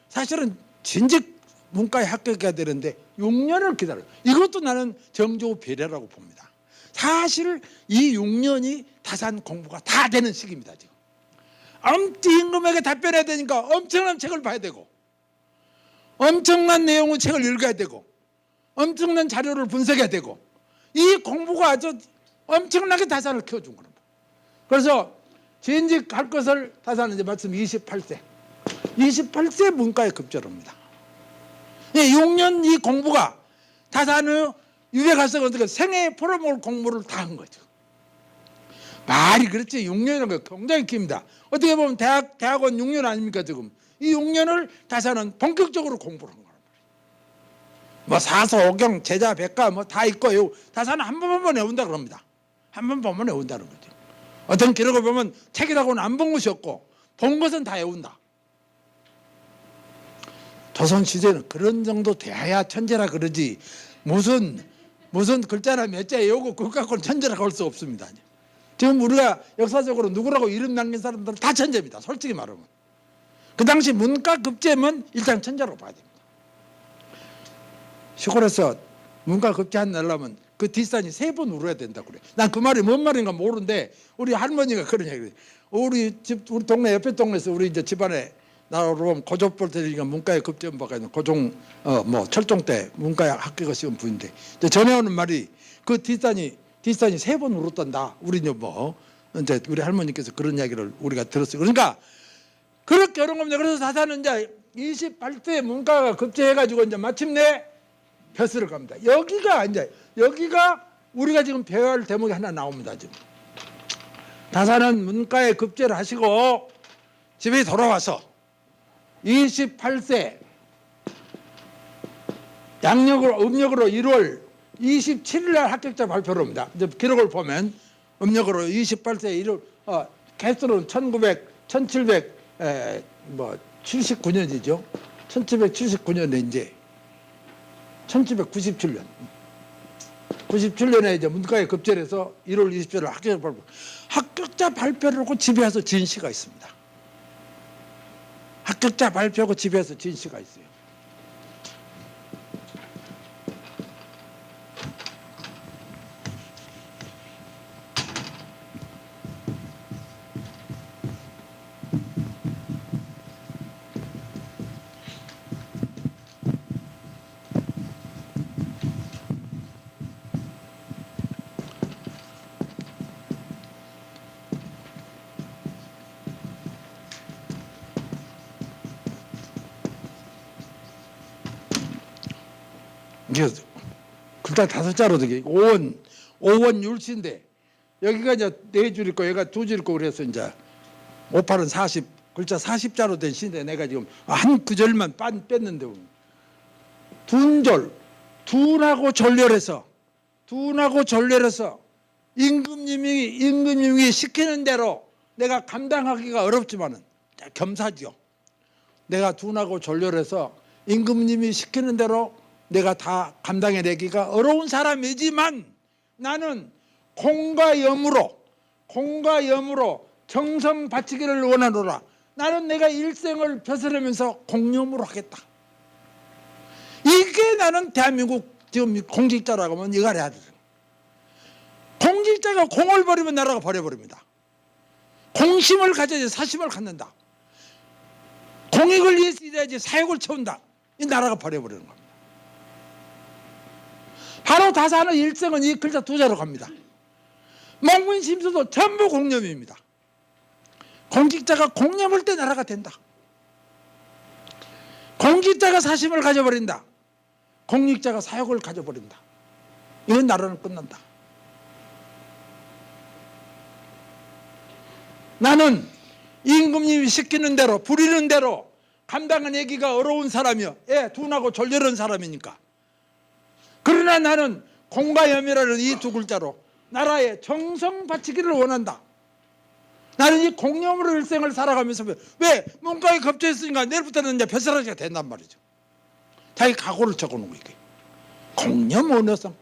사실은 진즉 문과에 합격해야 되는데 6년을 기다려요. 이것도 나는 정조 배려라고 봅니다. 사실 이 6년이 다산 공부가 다 되는 시기입니다. 지금 임금에게 답변해야 되니까 엄청난 책을 봐야 되고 엄청난 내용의 책을 읽어야 되고 엄청난 자료를 분석해야 되고 이 공부가 아주 엄청나게 다산을 키워준 겁니다. 그래서 전직할 것을 다산은 이제 마침 28세 문과에 급제합니다. 6년 이 공부가 다산의 유배 가서 어떻게 생애 풀어먹을 공부를 다 한 거죠. 말이 그렇지 6년이라는 거 굉장히 깁니다. 어떻게 보면 대학원 6년 아닙니까 지금. 이 6년을 다산은 본격적으로 공부를 한 거란 말이에요. 뭐 사서 오경 제자 백과 뭐 다 있고요. 다산은 한 번 보면 외운다 그럽니다. 한 번 보면 외운다는 거죠. 어떤 기록을 보면 책이라고는 안 본 것이 없고 본 것은 다 외운다. 조선 시대는 그런 정도 돼야 천재라 그러지 무슨 글자나 몇 자 외우고 그것 갖고는 천재라고 할 수 없습니다. 지금 우리가 역사적으로 누구라고 이름 남긴 사람들은 다 천재입니다. 솔직히 말하면. 그 당시 문과 급제면 일단 천재라고 봐야 됩니다. 시골에서 문과 급제하려면 그 뒷산이 3번 울어야 된다고 그래. 난 그 말이 뭔 말인가 모르는데 우리 할머니가 그런 얘기를 해요. 우리 동네 옆에 동네에서 우리 이제 집안에 나로 보면 고조볼 때니까 문과에 급제한 바가 있는 고종 뭐 철종 때 문과에 합격을 시은 분인데 전해오는 말이 그 뒷산이 3번 울었단다. 우리 뭐 이제 우리 할머니께서 그런 이야기를 우리가 들었어요. 그러니까 그렇게 어려운 겁니다. 그래서 다산은 이제 28세 문과가 급제해가지고 이제 마침내 벼슬을 갑니다. 여기가 우리가 지금 배워야 할 대목이 하나 나옵니다. 지금 다산은 문과에 급제를 하시고 집에 돌아와서 28세 음력으로 1월 27일 날 합격자 발표를 합니다. 이제 기록을 보면 음력으로 28세 1월 개수는 1779년이죠. 1779년에 이제 1797년 97년에 이제 문과에 급제를 해서 1월 27일 합격자 발표를 하고 집에 와서 지은 시가 있습니다. 합격자 발표하고 집에 와서 지은 시가 있어요. 이게 글자 5자로 되게 5원 율시인데 여기가 이제 4줄 있고 여기가 2줄 있고 그래서 이제 58은 40 글자 40자로 된 시인데 내가 지금 한 구절만 뺐는데 둔하고 졸렬해서 임금님이 시키는 대로 내가 감당하기가 어렵지만은 겸사지요. 내가 둔하고 졸렬해서 임금님이 시키는 대로 내가 다 감당해내기가 어려운 사람이지만 나는 공과 염으로 정성 바치기를 원하노라. 나는 내가 일생을 벼슬하면서 공념으로 하겠다. 이게 나는 대한민국 지금 공직자라고 하면 이걸 해야 돼. 공직자가 공을 버리면 나라가 버려버립니다. 공심을 가져야지 사심을 갖는다. 공익을 위해서 일해야지 사욕을 채운다. 이 나라가 버려버리는 겁니다. 바로 다산의 일생은 이 글자 2자로 갑니다. 목문심수도 전부 공념입니다. 공직자가 공념할 때 나라가 된다. 공직자가 사심을 가져버린다. 공직자가 사욕을 가져버린다. 이건 나라는 끝난다. 나는 임금님이 시키는 대로 부리는 대로 감당해내기가 어려운 사람이요. 둔하고 졸렬한 사람이니까. 그러나 나는 공과 염이라는 이 2 글자로 나라에 정성 바치기를 원한다. 나는 이 공념으로 일생을 살아가면서 왜 문과에 급제했으니까 내일부터는 이제 벼슬아지가 된단 말이죠. 자기 각오를 적어놓은 거예요. 공념 언어성,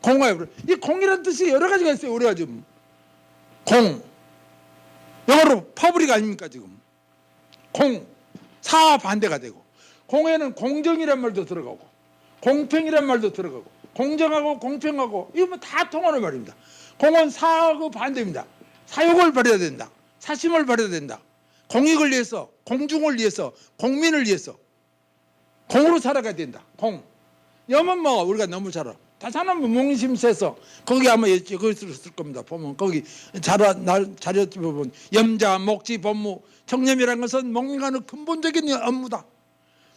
공과 염. 이 공이라는 뜻이 여러 가지가 있어요. 우리가 지금 공, 영어로 퍼블릭 아닙니까 지금. 공, 사와 반대가 되고 공에는 공정이란 말도 들어가고 공평이란 말도 들어가고 공정하고 공평하고 이거 뭐 다 통하는 말입니다. 공은 사하고 반대입니다. 사욕을 버려야 된다. 사심을 버려야 된다. 공익을 위해서, 공중을 위해서, 국민을 위해서 공으로 살아가야 된다. 공. 염은 뭐 우리가 너무 잘 알아. 다산은 뭐 몽심세서 거기 아마 그걸 쓸 겁니다. 보면 거기 자료 보면 염자, 목지, 법무, 청렴이라는 것은 목민간의 근본적인 업무다.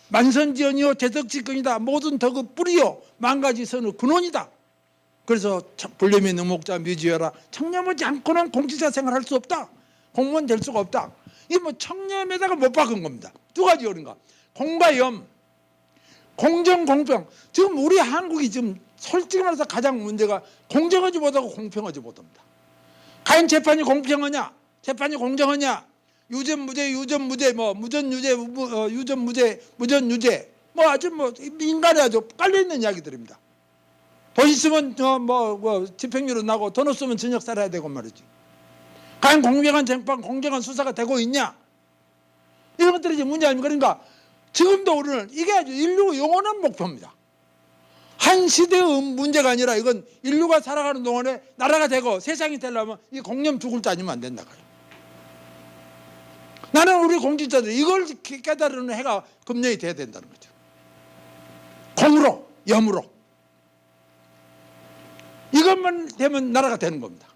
만선지연이요 대덕지근이다. 모든 덕의 뿌리요 만가지선의 근원이다. 그래서 불념이 능목자 묘지여라. 청렴하지 않고는 공직자 생활할 수 없다. 공무원 될 수가 없다. 이 뭐 청렴에다가 못 박은 겁니다. 두 가지 어른가. 공과 염, 공정, 공평. 지금 우리 한국이 지금 솔직히 말해서 가장 문제가 공정하지 못하고 공평하지 못합니다. 과연 재판이 공평하냐? 재판이 공정하냐? 유전 무죄, 유전 무죄, 뭐 무전 유죄, 유전 무죄, 무전 유죄, 뭐 아주 뭐 인간에 아주 깔려 있는 이야기들입니다. 돈 있으면 집행유예 나고 돈 없으면 전역 살아야 되고 말이지. 과연 공정한 재판, 공정한 수사가 되고 있냐? 이런 것들이 이제 문제 아닙니까? 그러니까 지금도 우리는 이게 아주 인류 영원한 목표입니다. 한 시대의 문제가 아니라 이건 인류가 살아가는 동안에 나라가 되고 세상이 되려면 이 공념 두 글자 아니면 안 된다. 나는 우리 공직자들 이걸 깨달으는 해가 금년이 돼야 된다는 거죠. 공으로, 염으로. 이것만 되면 나라가 되는 겁니다.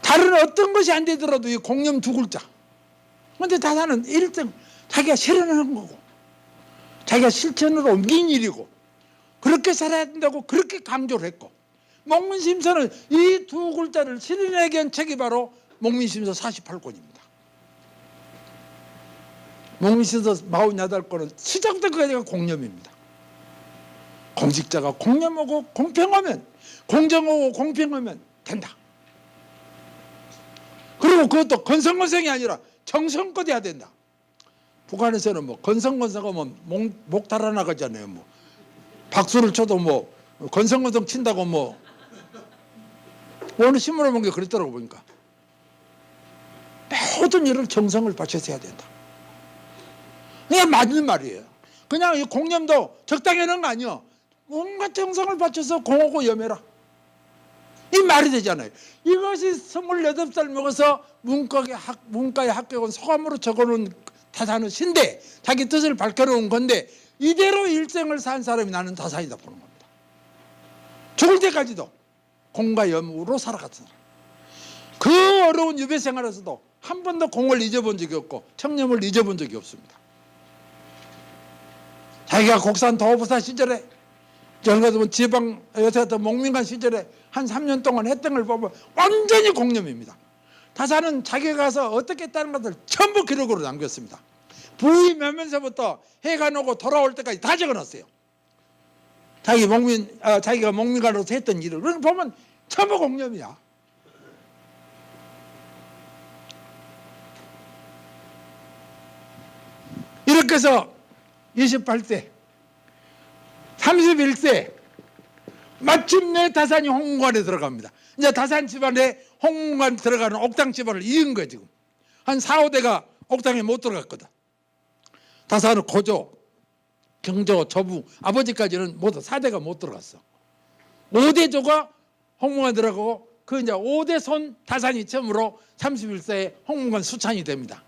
다른 어떤 것이 안 되더라도 이 공념 두 글자. 그런데 다사는 1등 자기가 실현하는 거고 자기가 실천으로 옮긴 일이고 그렇게 살아야 된다고 그렇게 강조를 했고 목민심서는 이 두 글자를 실현하기 위한 책이 바로 목민심서 48권입니다. 목민심서 48권은 시작부터 끝까지가 공념입니다. 공직자가 공념하고 공평하면 공정하고 공평하면 된다. 그리고 그것도 건성건성이 아니라 정성껏 해야 된다. 북한에서는 뭐 건성건성하면 목 달아나가잖아요. 뭐 박수를 쳐도 뭐 건성건성 친다고 뭐 어느 신문을 본 게 그랬더라고 보니까 모든 일을 정성을 바쳐서 해야 된다. 이게 맞는 말이에요. 그냥 이 공념도 적당히 하는 거 아니야. 온갖 정성을 바쳐서 공하고 염해라. 이 말이 되잖아요. 이것이 28살 먹어서 문과에 합격한 소감으로 적어놓은 다사는 신데 자기 뜻을 밝혀놓은 건데 이대로 일생을 산 사람이 나는 다사이다 보는 겁니다. 죽을 때까지도 공과 염으로 살아갔던 사람. 그 어려운 유배 생활에서도 한 번도 공을 잊어본 적이 없고 청렴을 잊어본 적이 없습니다. 자기가 곡산 도부사 시절에 전라도 지방 여태 같은 목민관 시절에 한 3년 동안 했던 걸 보면 완전히 공념입니다. 다사는 자기가 가서 어떻게 했다는 것을 전부 기록으로 남겼습니다. 부임하면서부터 해가 오고 돌아올 때까지 다 적어놨어요. 자기가 목민관으로서 했던 일을. 그걸 보면 전부 공념이야. 이렇게 해서 28세 31세 마침내 다산이 홍문관에 들어갑니다. 이제 다산 집안에 홍문관 들어가는 옥당 집안을 이은 거예요. 지금 한 4, 5대가 옥당에 못 들어갔거든. 다산은 고조, 경조, 조부, 아버지까지는 모두 4대가 못 들어갔어. 5대조가 홍문관 들어가고 그 이제 5대 손 다산이 처음으로 31세에 홍문관 수찬이 됩니다.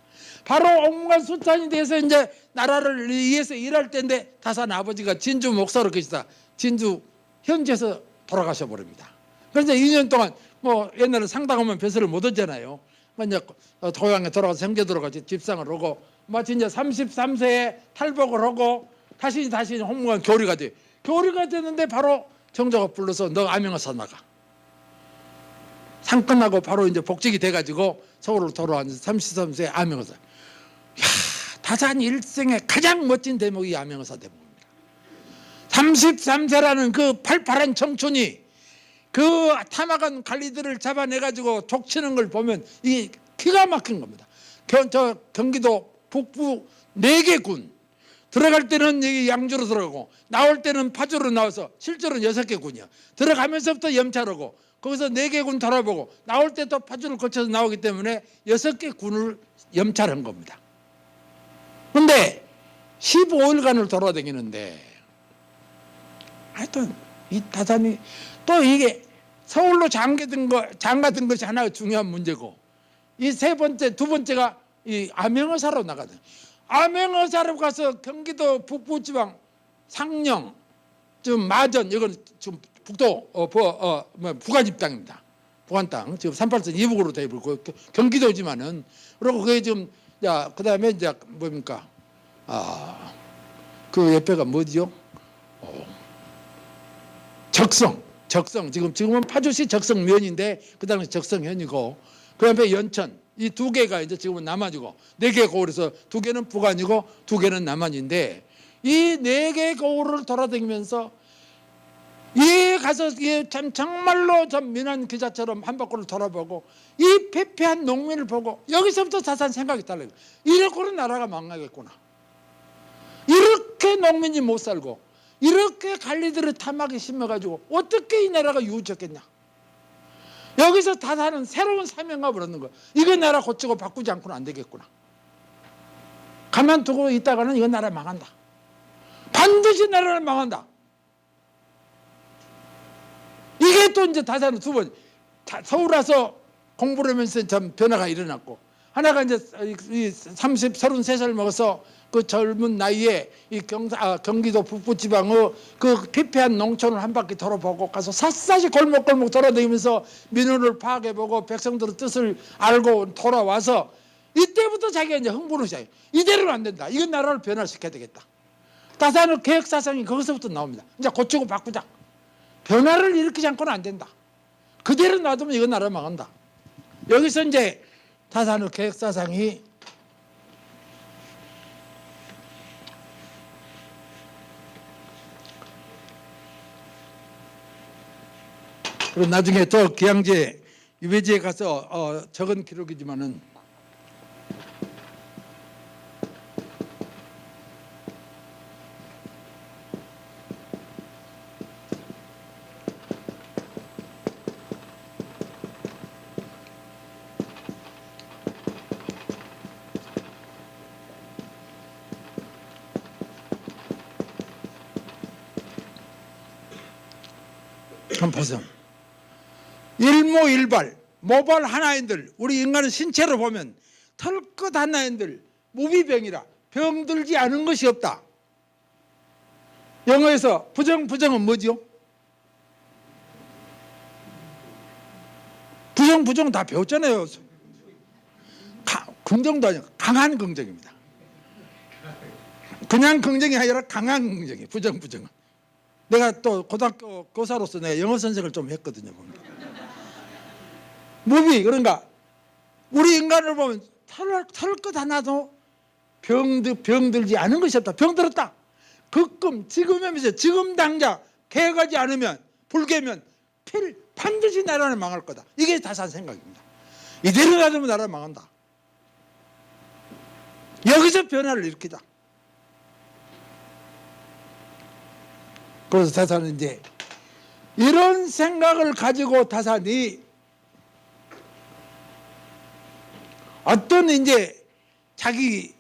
바로 홍문관 수찬이 돼서 이제 나라를 위해서 일할 때인데 다산 아버지가 진주 목사로 계시다 진주 현지에서 돌아가셔 버립니다. 그래서 2년 동안 뭐 옛날에 상당하면 벼슬을 못 얻잖아요. 이제 고향에 돌아가서 생겨 들어가서 집상을 하고 마치 이제 33세에 탈북을 하고 다시 홍문관 교리가 돼. 교리가 되는데 바로 정조가 불러서 너 암행어사 나가. 상 끝나고 바로 이제 복직이 돼가지고 서울로 돌아왔는데 33세에 암행어사. 다산 일생의 가장 멋진 대목이 암행어사 대목입니다. 33세라는 그 팔팔한 청춘이 그 탐악한 관리들을 잡아내가지고 족치는 걸 보면 이 기가 막힌 겁니다. 경기도 북부 4개 군 들어갈 때는 양주로 들어가고 나올 때는 파주로 나와서 실제로는 6개 군이야. 들어가면서부터 염찰하고 거기서 4개 군 돌아보고 나올 때 또 파주를 거쳐서 나오기 때문에 6개 군을 염찰한 겁니다. 그런데 15일간을 돌아다니는데 하여튼 이 다산이 또 이게 서울로 장가든 것이 하나가 중요한 문제고 이 세 번째 두 번째가 이 암행어사로 나가든 암행어사로 가서 경기도 북부지방 상령 지금 마전 이건 지금 북도 부관 입당입니다. 부관 땅 지금 38선 이북으로 돼 있고 경기도지만은 그리고 그게 지금 야 그다음에 이제 뭡니까 그 옆에가 뭐지요? 적성 지금은 파주시 적성면인데 그 당시 적성현이고 그 옆에 연천 이 두 개가 이제 지금은 남한이고 네 개 고을에서 두 개는 북한이고 두 개는 남한인데 이 네 개 고을을 돌아다니면서 이 가서 참 정말로 참 민한 기자처럼 한 바퀴를 돌아보고 이 패폐한 농민을 보고 여기서부터 자산 생각이 달라요. 이렇게는 나라가 망하겠구나. 이렇게 농민이 못 살고 이렇게 관리들의 탐욕이 심해가지고 어떻게 이 나라가 유지했겠냐. 여기서 다산은 새로운 사명감을 얻는 거야. 이거 나라 고치고 바꾸지 않고는 안 되겠구나. 가만두고 있다가는 이거 나라 망한다. 반드시 나라를 망한다. 이게 또 이제 다산은 두 번 서울 와서 공부를 하면서 참 변화가 일어났고 하나가 이제 33살 먹어서 그 젊은 나이에 이 경기도 북부지방의 그 피폐한 농촌을 한 바퀴 돌아보고 가서 샅샅이 골목골목 돌아다니면서 민원을 파악해보고 백성들의 뜻을 알고 돌아와서 이때부터 자기가 이제 흥분을 시작해요. 이대로는 안 된다. 이건 나라를 변화시켜야 되겠다. 다산의 계획사상이 거기서부터 나옵니다. 이제 고치고 바꾸자. 변화를 일으키지 않고는 안 된다. 그대로 놔두면 이건 나라 망한다. 여기서 이제 다산의 계획사상이 그리고 나중에 저 기양제 유배지에 가서 적은 기록이지만은 한번 보세요. 일모일발 모발 하나인들 우리 인간의 신체로 보면 털끝 하나인들 무비병이라 병들지 않은 것이 없다. 영어에서 부정은 뭐죠? 부정 다 배웠잖아요. 긍정도 아니고 강한 긍정입니다. 그냥 긍정이 아니라 강한 긍정이 부정은. 내가 또 고등학교 교사로서 내가 영어 선생을 좀 했거든요. 무비 그러니까 우리 인간을 보면 털끝 하나도 병들지 않은 것이 없다. 병들었다. 지금이면서 지금 당장 개혁하지 않으면 불개면 반드시 나라는 망할 거다. 이게 다산 생각입니다. 이대로 놔두면 나라 망한다. 여기서 변화를 일으키자. 그래서 다산은 이제 이런 생각을 가지고 다산이 어떤 이제 자기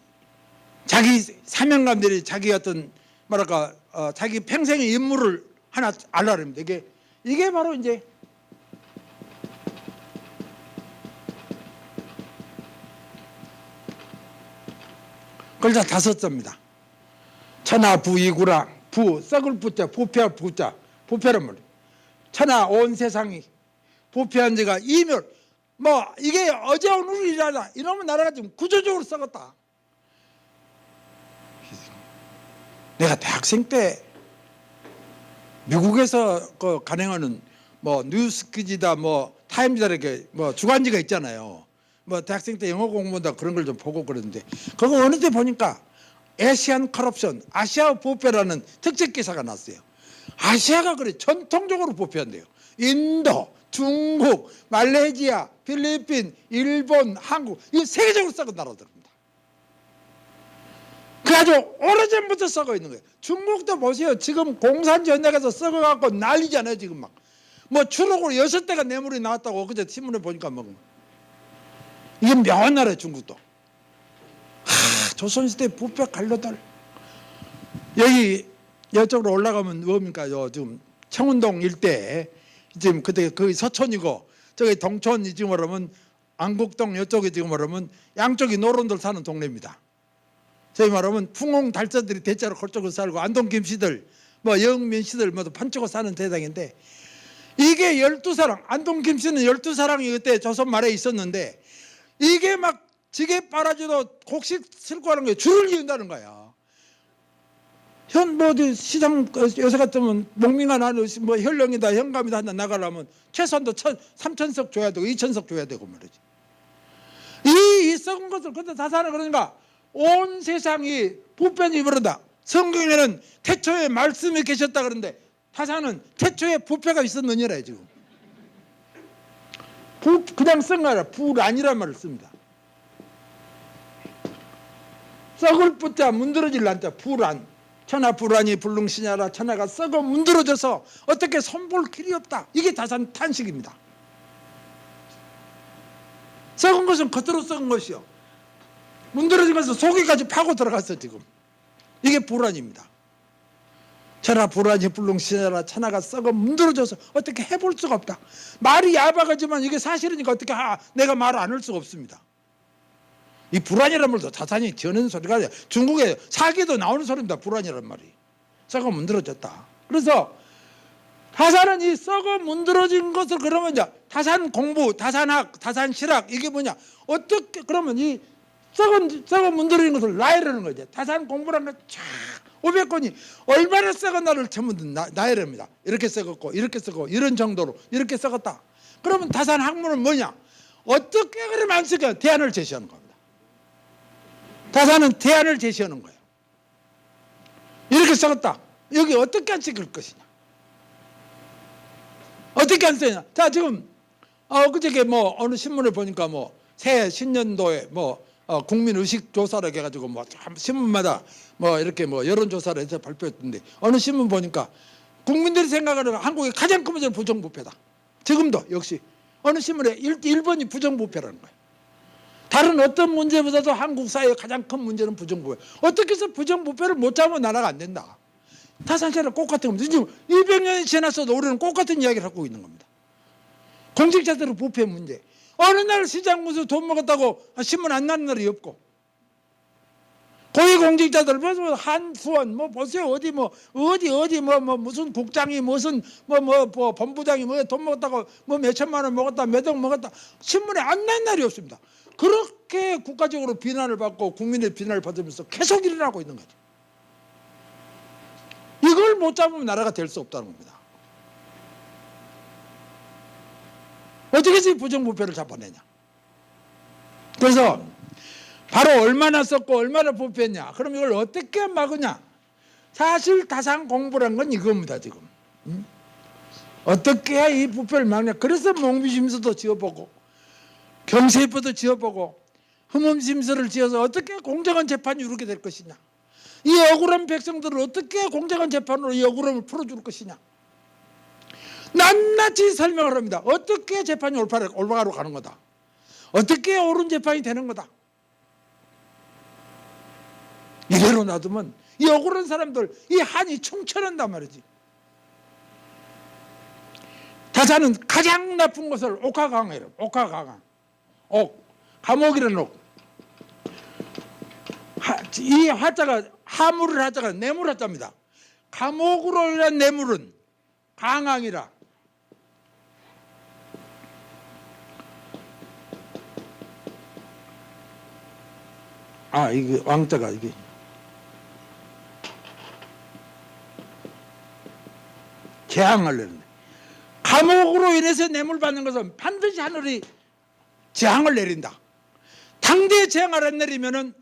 사명감들이 자기 어떤 뭐랄까 자기 평생의 임무를 하나 알아냅니다. 이게 바로 이제 글자 5자입니다. 천하부이구라 썩을 부자 부패할 부자 부패란 말이에요. 천하 온 세상이 부패한 자가 이멸 이게 어제 오늘 일하다 이러면 나라가 지금 구조적으로 썩었다. 내가 대학생 때 미국에서 간행하는 뉴스퀴즈다 타임즈다 이렇게 주간지가 있잖아요. 대학생 때 영어 공부한다 그런 걸 좀 보고 그러는데 그거 어느 때 보니까 아시안 커럽션 아시아 부패라는 특집 기사가 났어요. 아시아가 그래 전통적으로 부패한대요. 인도, 중국, 말레이시아, 필리핀, 일본, 한국 이거 세계적으로 썩은 나라들입니다. 그래가지고 오래전부터 썩어 있는 거예요. 중국도 보세요. 지금 공산주 연락해서 썩어갖고 난리잖아요. 지금 추록으로 6대가 뇌물이 나왔다고 그제 신문에 보니까 이게 묘한 나라예요. 중국도. 조선시대 부패 관료들 여기 이쪽으로 올라가면 뭡니까? 요 지금 청운동 일대 지금 그때 거기 서촌이고 저기 동촌이 지금 말하면 안국동 이쪽이 지금 말하면 양쪽이 노론들 사는 동네입니다. 저희 말하면 풍홍 달서들이 대자로 그쪽으로 살고 안동 김씨들 뭐 영민 씨들 모두 판치고 사는 대상인데 이게 12사랑 안동 김씨는 12사랑이 그때 조선 말에 있었는데 이게 막 지게 빨아줘도 곡식 싣고 하는 거에 줄을 이은다는 거야. 현 뭐 시장 요새 같으면 목민가 나는 뭐 현령이다 현감이다 한다 나가려면 최소한도 3,000석 줘야 되고 2,000석 줘야 되고 말이지. 이 썩은 것을 근데 다 사는 그러니까 온 세상이 부패니 버린다. 성경에는 태초에 말씀이 계셨다 그러는데 타사는 태초에 부패가 있었느니라 지금. 그냥 쓴 거 아니라 불안이란 말을 씁니다. 썩을 뿌자 문드러질 난자 불안. 천하 불안이 불능시냐라. 천하가 썩어 문드러져서 어떻게 손볼 길이 없다. 이게 다산 탄식입니다. 썩은 것은 겉으로 썩은 것이요 문드러진 것은 속에까지 파고 들어갔어 지금. 이게 불안입니다. 천하 불안이 불능시냐라. 천하가 썩어 문드러져서 어떻게 해볼 수가 없다. 말이 야박하지만 이게 사실이니까 어떻게 내가 말을 안 할 수가 없습니다. 이 불안이란 말도 다산이 지어낸 소리가 아니라 중국에 사기도 나오는 소리입니다. 불안이란 말이. 썩어 문드러졌다. 그래서 다산은 이 썩어 문드러진 것을 그러면 이제 다산 공부, 다산학, 다산실학 이게 뭐냐? 어떻게 그러면 이 썩어 문드러진 것을 나열하는 거죠. 다산 공부라는 거 쫙 500권이 얼마나 썩은 나를 전부 나열합니다. 이렇게 썩었고 이렇게 썩고 이런 정도로 이렇게 썩었다. 그러면 다산 학문은 뭐냐? 어떻게 그러면 안 썩어? 대안을 제시하는 겁니다. 다산은 대안을 제시하는 거예요. 이렇게 썩었다. 여기 어떻게 안 썩을 것이냐? 어떻게 안 썩냐? 자 지금 그저께 뭐 어느 신문을 보니까 뭐 새 신년도에 뭐 국민 의식 조사를 해가지고 뭐 신문마다 뭐 이렇게 뭐 여론조사를 해서 발표했던데 어느 신문 보니까 국민들이 생각하는 한국의 가장 큰 문제는 부정부패다. 지금도 역시 어느 신문에 1번이 부정부패라는 거예요. 다른 어떤 문제보다도 한국 사회의 가장 큰 문제는 부정부패. 어떻게 해서 부정부패를 못 잡으면 나라가 안 된다. 타산세는 똑같은 겁니다. 지금 200년이 지났어도 우리는 똑같은 이야기를 하고 있는 겁니다. 공직자들의 부패 문제. 어느 날 시장 문서 돈 먹었다고 신문 안 나는 날이 없고 고위공직자들 한수원 뭐 보세요 어디 무슨 국장이 무슨 본부장이 뭐 돈 먹었다고 뭐 몇천만 원 먹었다 몇 억 먹었다 신문에 안 난 날이 없습니다. 그렇게 국가적으로 비난을 받고 국민의 비난을 받으면서 계속 일어나고 있는 거죠. 이걸 못 잡으면 나라가 될 수 없다는 겁니다. 어떻게 해서 부정부패를 잡아내냐. 그래서 바로 얼마나 썼고 얼마나 부패했냐. 그럼 이걸 어떻게 막으냐. 사실 다산 공부란 건 이겁니다 지금. 어떻게 해야 이 부패를 막냐. 그래서 몽비심서도 지어보고 경세법도 지어보고 흠음심서를 지어서 어떻게 공정한 재판이 이루게 될 것이냐. 이 억울한 백성들을 어떻게 공정한 재판으로 이 억울함을 풀어줄 것이냐. 낱낱이 설명을 합니다. 어떻게 재판이 올바로 가는 거다. 어떻게 옳은 재판이 되는 거다. 이대로 놔두면 이 억울한 사람들 이 한이 충천한단 말이지. 다산은 가장 나쁜 것을 옥화강이래요. 옥화강화. 감옥이라는 옥. 이 화자가 하물을 하자가 뇌물 하자입니다. 감옥으로 인한 뇌물은 강항이라. 이게 왕자가 이게 재앙을 내는데 감옥으로 인해서 뇌물 받는 것은 반드시 하늘이 재앙을 내린다. 당대에 재앙을 안 내리면은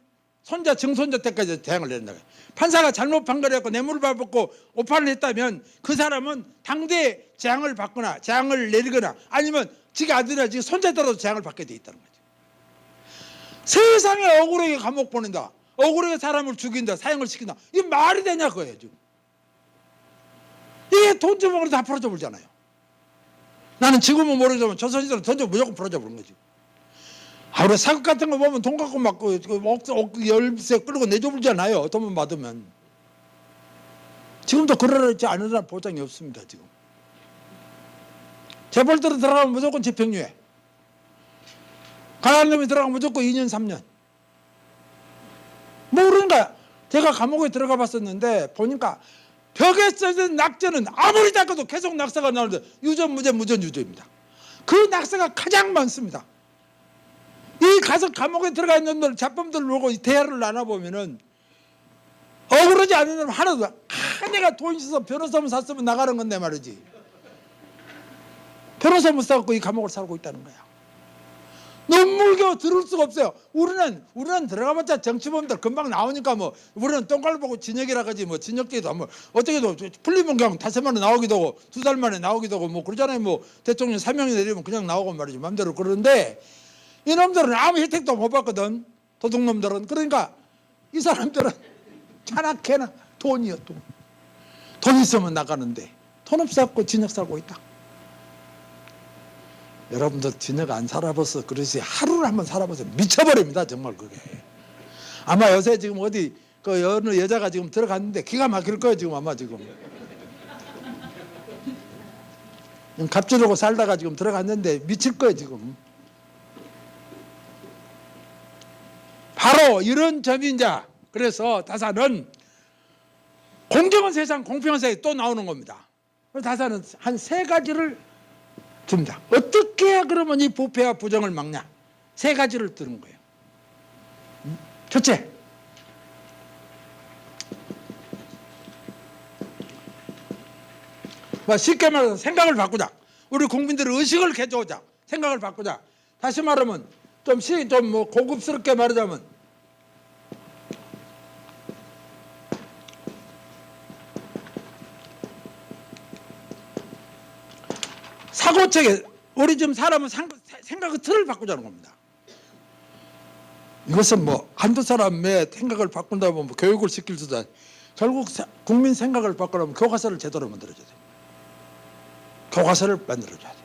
손자 증손자 때까지 재앙을 내린다. 판사가 잘못 판결했고 뇌물을 받고 오판을 했다면 그 사람은 당대에 재앙을 받거나 재앙을 내리거나 아니면 지가 아들이나 지 손자더라도 재앙을 받게 돼 있다는 거죠. 세상에 억울하게 감옥 보낸다. 억울하게 사람을 죽인다. 사형을 시킨다. 이게 말이 되냐 그거예요 지금. 이게 돈 주먹으로 다 풀어줘 버리잖아요. 나는 지금은 모르지만 조선시대는 돈 주먹 무조건 풀어줘 버린 거지. 우리 사극 같은 거 보면 돈 갖고 막 열쇠 끌고 내줘 버리잖아요. 돈만 받으면. 지금도 그러지 않으라는 보장이 없습니다. 지금 재벌들은 들어가면 무조건 집행유예, 가난한 놈이 들어가면 무조건 2년 3년. 뭐 그런가. 제가 감옥에 들어가 봤었는데 보니까 벽에 써진 낙제는 아무리 닦아도 계속 낙서가 나오는데 유전 무죄 무전 유죄입니다. 그 낙서가 가장 많습니다. 이 가서 감옥에 들어가 있는 놈들 잡범들 보고 대화를 나눠보면은 억울하지 않은 사람 하나도 내가 돈 있어서 변호사만 샀으면 나가는 건데 말이지. 변호사 못 사갖고 이 감옥을 살고 있다는 거야. 눈물겨워 들을 수가 없어요. 우리는 들어가봤자 정치범들 금방 나오니까 뭐 우리는 똥깔 보고 진역이라 하지 뭐 진역죄도 뭐 어떻게도 풀리면 그냥 5만에 나오기도 하고 2달 만에 나오기도 하고 뭐 그러잖아요. 뭐 대통령 사명이 내리면 그냥 나오고 말이지 마음대로. 그러는데 이놈들은 아무 혜택도 못 받거든. 도둑놈들은. 그러니까 이 사람들은 자나깨나 돈이요. 돈 있으면 나가는데 돈 없어갖고 진역 살고 있다. 여러분들 진역 안 살아봐서 그러지 하루를 한번 살아보세요. 미쳐버립니다. 정말 그게. 아마 요새 지금 어디 그 어느 여자가 지금 들어갔는데 기가 막힐 거예요. 지금 아마 지금. 갑주려고 살다가 지금 들어갔는데 미칠 거예요. 지금. 바로 이런 점인자. 그래서 다사는 공정한 세상, 공평한 세상이 또 나오는 겁니다. 다사는 한 3가지를 줍니다. 어떻게 해야 그러면 이 부패와 부정을 막냐? 3가지를 드는 거예요. 첫째, 쉽게 말해서 생각을 바꾸자. 우리 국민들의 의식을 개조하자. 생각을 바꾸자. 다시 말하면 좀 뭐 고급스럽게 말하자면 사고체계. 우리 지금 사람은 생각의 틀을 바꾸자는 겁니다. 이것은 뭐 한두 사람의 생각을 바꾼다면 뭐 교육을 시킬 수도 결국 국민 생각을 바꾸려면 교과서를 제대로 만들어줘야 돼요. 교과서를 만들어줘야 돼요.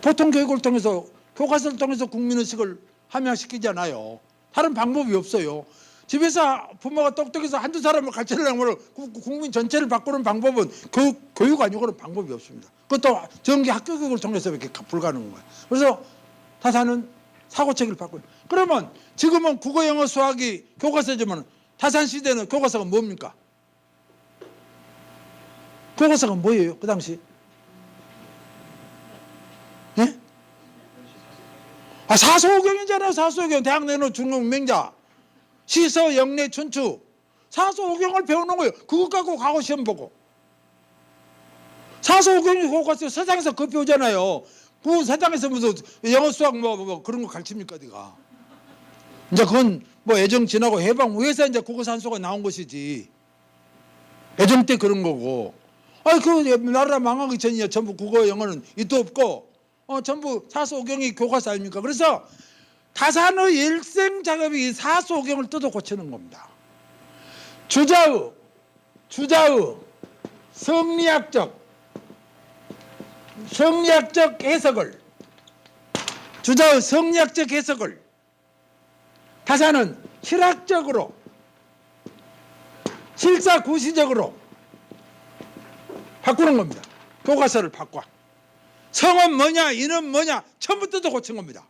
보통 교육을 통해서 교과서를 통해서 국민의식을 함양시키잖아요. 다른 방법이 없어요. 집에서 부모가 똑똑해서 한두 사람을 가르치려면 국민 전체를 바꾸는 방법은 교육 아니고는 방법이 없습니다. 그것도 정기 학교 교육을 통해서밖에 불가능한 거예요. 그래서 다사는 사고체계를 바꿔요. 그러면 지금은 국어, 영어, 수학이 교과서지만 다산 시대는 교과서가 뭡니까? 교과서가 뭐예요? 그 당시? 예? 사소오경이잖아요. 사소오경. 대학 내놓은 중국 맹자. 시서, 영래, 춘추. 사소오경을 배우는 거예요. 그거 갖고 과거 시험 보고. 사소오경이 교과서 세상에서 그거 배우잖아요. 그 세상에서 무슨 영어, 수학 뭐 그런 거 가르칩니까, 네가? 이제 그건 뭐 애정 지나고 해방 후에서 이제 국어 산수가 나온 것이지. 애정 때 그런 거고. 그 나라 망하기 전이야. 전부 국어, 영어는 이도 없고, 전부 사소오경이 교과서 아닙니까? 그래서 다산의 일생 작업이 이 사소오경을 뜯어 고치는 겁니다. 주자의 성리학적 해석을, 주자의 성리학적 해석을 다산은 실학적으로, 실사구시적으로 바꾸는 겁니다. 교과서를 바꿔. 성은 뭐냐, 인은 뭐냐, 전부 뜯어 고친 겁니다.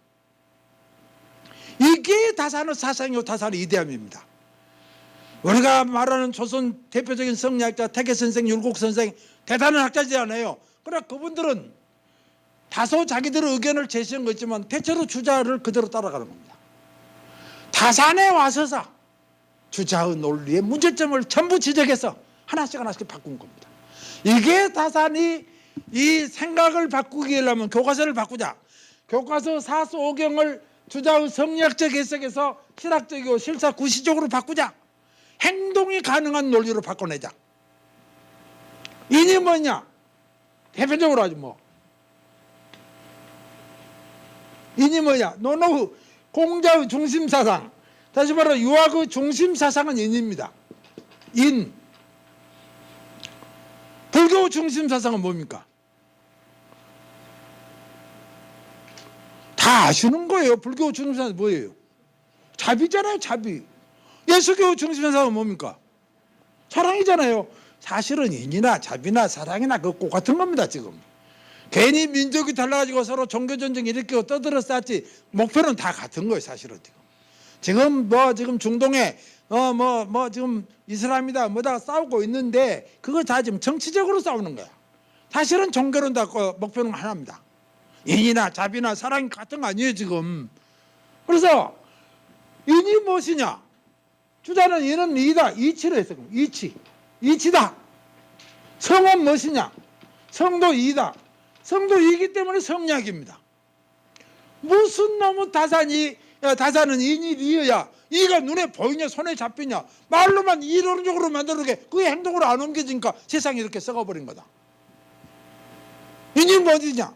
이게 다산의 사상이고 다산의 이데함입니다. 우리가 말하는 조선 대표적인 성리학자 태계선생, 율곡선생 대단한 학자지않아요. 그러나 그분들은 다소 자기들의 의견을 제시한 거 있지만 대체로 주자를 그대로 따라가는 겁니다. 다산에 와서서 주자의 논리의 문제점을 전부 지적해서 하나씩 바꾼 겁니다. 이게 다산이 이 생각을 바꾸기 위하면 교과서를 바꾸자. 교과서 사소오경을 주자의 성리학적 해석에서 실학적이고 실사구시적으로 바꾸자. 행동이 가능한 논리로 바꿔내자. 인이 뭐냐? 대표적으로 하지 뭐. 인이 뭐냐? 노노후 공자의 중심사상. 다시 말해 유학의 중심사상은 인입니다. 인. 불교 중심사상은 뭡니까? 다 아시는 거예요. 불교 중심사상은 뭐예요? 자비잖아요. 자비. 예수교 중심사상은 뭡니까? 사랑이잖아요. 사실은 인이나 자비나 사랑이나 그거 같은 겁니다. 지금 괜히 민족이 달라가지고 서로 종교전쟁 일으키고 떠들어 쌓지 목표는 다 같은 거예요. 사실은 지금 중동에 지금 이슬람이다 뭐다 싸우고 있는데 그거 다 지금 정치적으로 싸우는 거야. 사실은 종교는 다 목표는 하나입니다. 인이나 자비나 사랑이 같은 거 아니에요 지금. 그래서 인이 무엇이냐? 주자는 인은 이다. 이치로 했어요. 이치다. 성은 무엇이냐? 성도 이다. 성도 이기 때문에 성약입니다. 무슨 놈의 다산은 인이 리어야 이가 눈에 보이냐 손에 잡히냐 말로만 이론적으로 만들게 그게 행동으로 안 옮겨지니까 세상이 이렇게 썩어버린 거다. 인이 뭐지냐?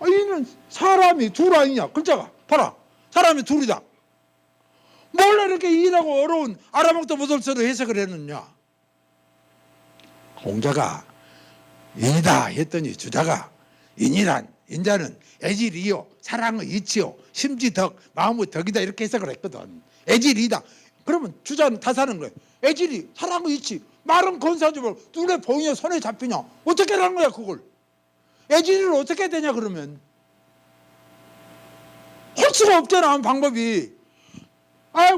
인은 사람이 둘 아니냐? 글자가 봐라. 사람이 둘이다. 몰래 이렇게 인하고 어려운 알아먹도 못할 소리 해석을 했느냐? 공자가 인이다 했더니 주자가 인자는 애질이요 사랑의 이치요 심지덕 마음의 덕이다 이렇게 해석을 했거든. 애질이다. 그러면 주자는 다 사는 거예요. 애질이 사랑의 이치 말은 건사하지 말고 눈에 보이냐 손에 잡히냐 어떻게 하는 거야 그걸. 애질이를 어떻게 해야 되냐 그러면 할 수가 없잖아 방법이.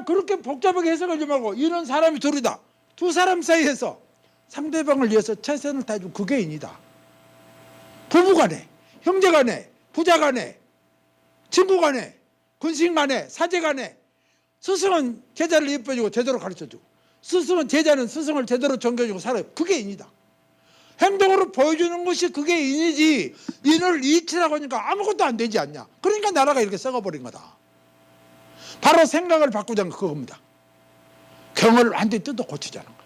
그렇게 복잡하게 해석하지 말고 이는 사람이 둘이다. 두 사람 사이에서 상대방을 위해서 최선을 다해주고 그게 인이다. 부부간에 형제간에 부자간에 친구간에 군신간에 사제간에 스승은 제자를 예뻐주고 제대로 가르쳐주고 제자는 스승을 제대로 존경해주고 살아요. 그게 인이다. 행동으로 보여주는 것이 그게 인이지 인을 이치라고 하니까 아무것도 안 되지 않냐. 그러니까 나라가 이렇게 썩어버린 거다. 바로 생각을 바꾸자는 그겁니다. 경을 완전히 뜯어 고치자는 거예요.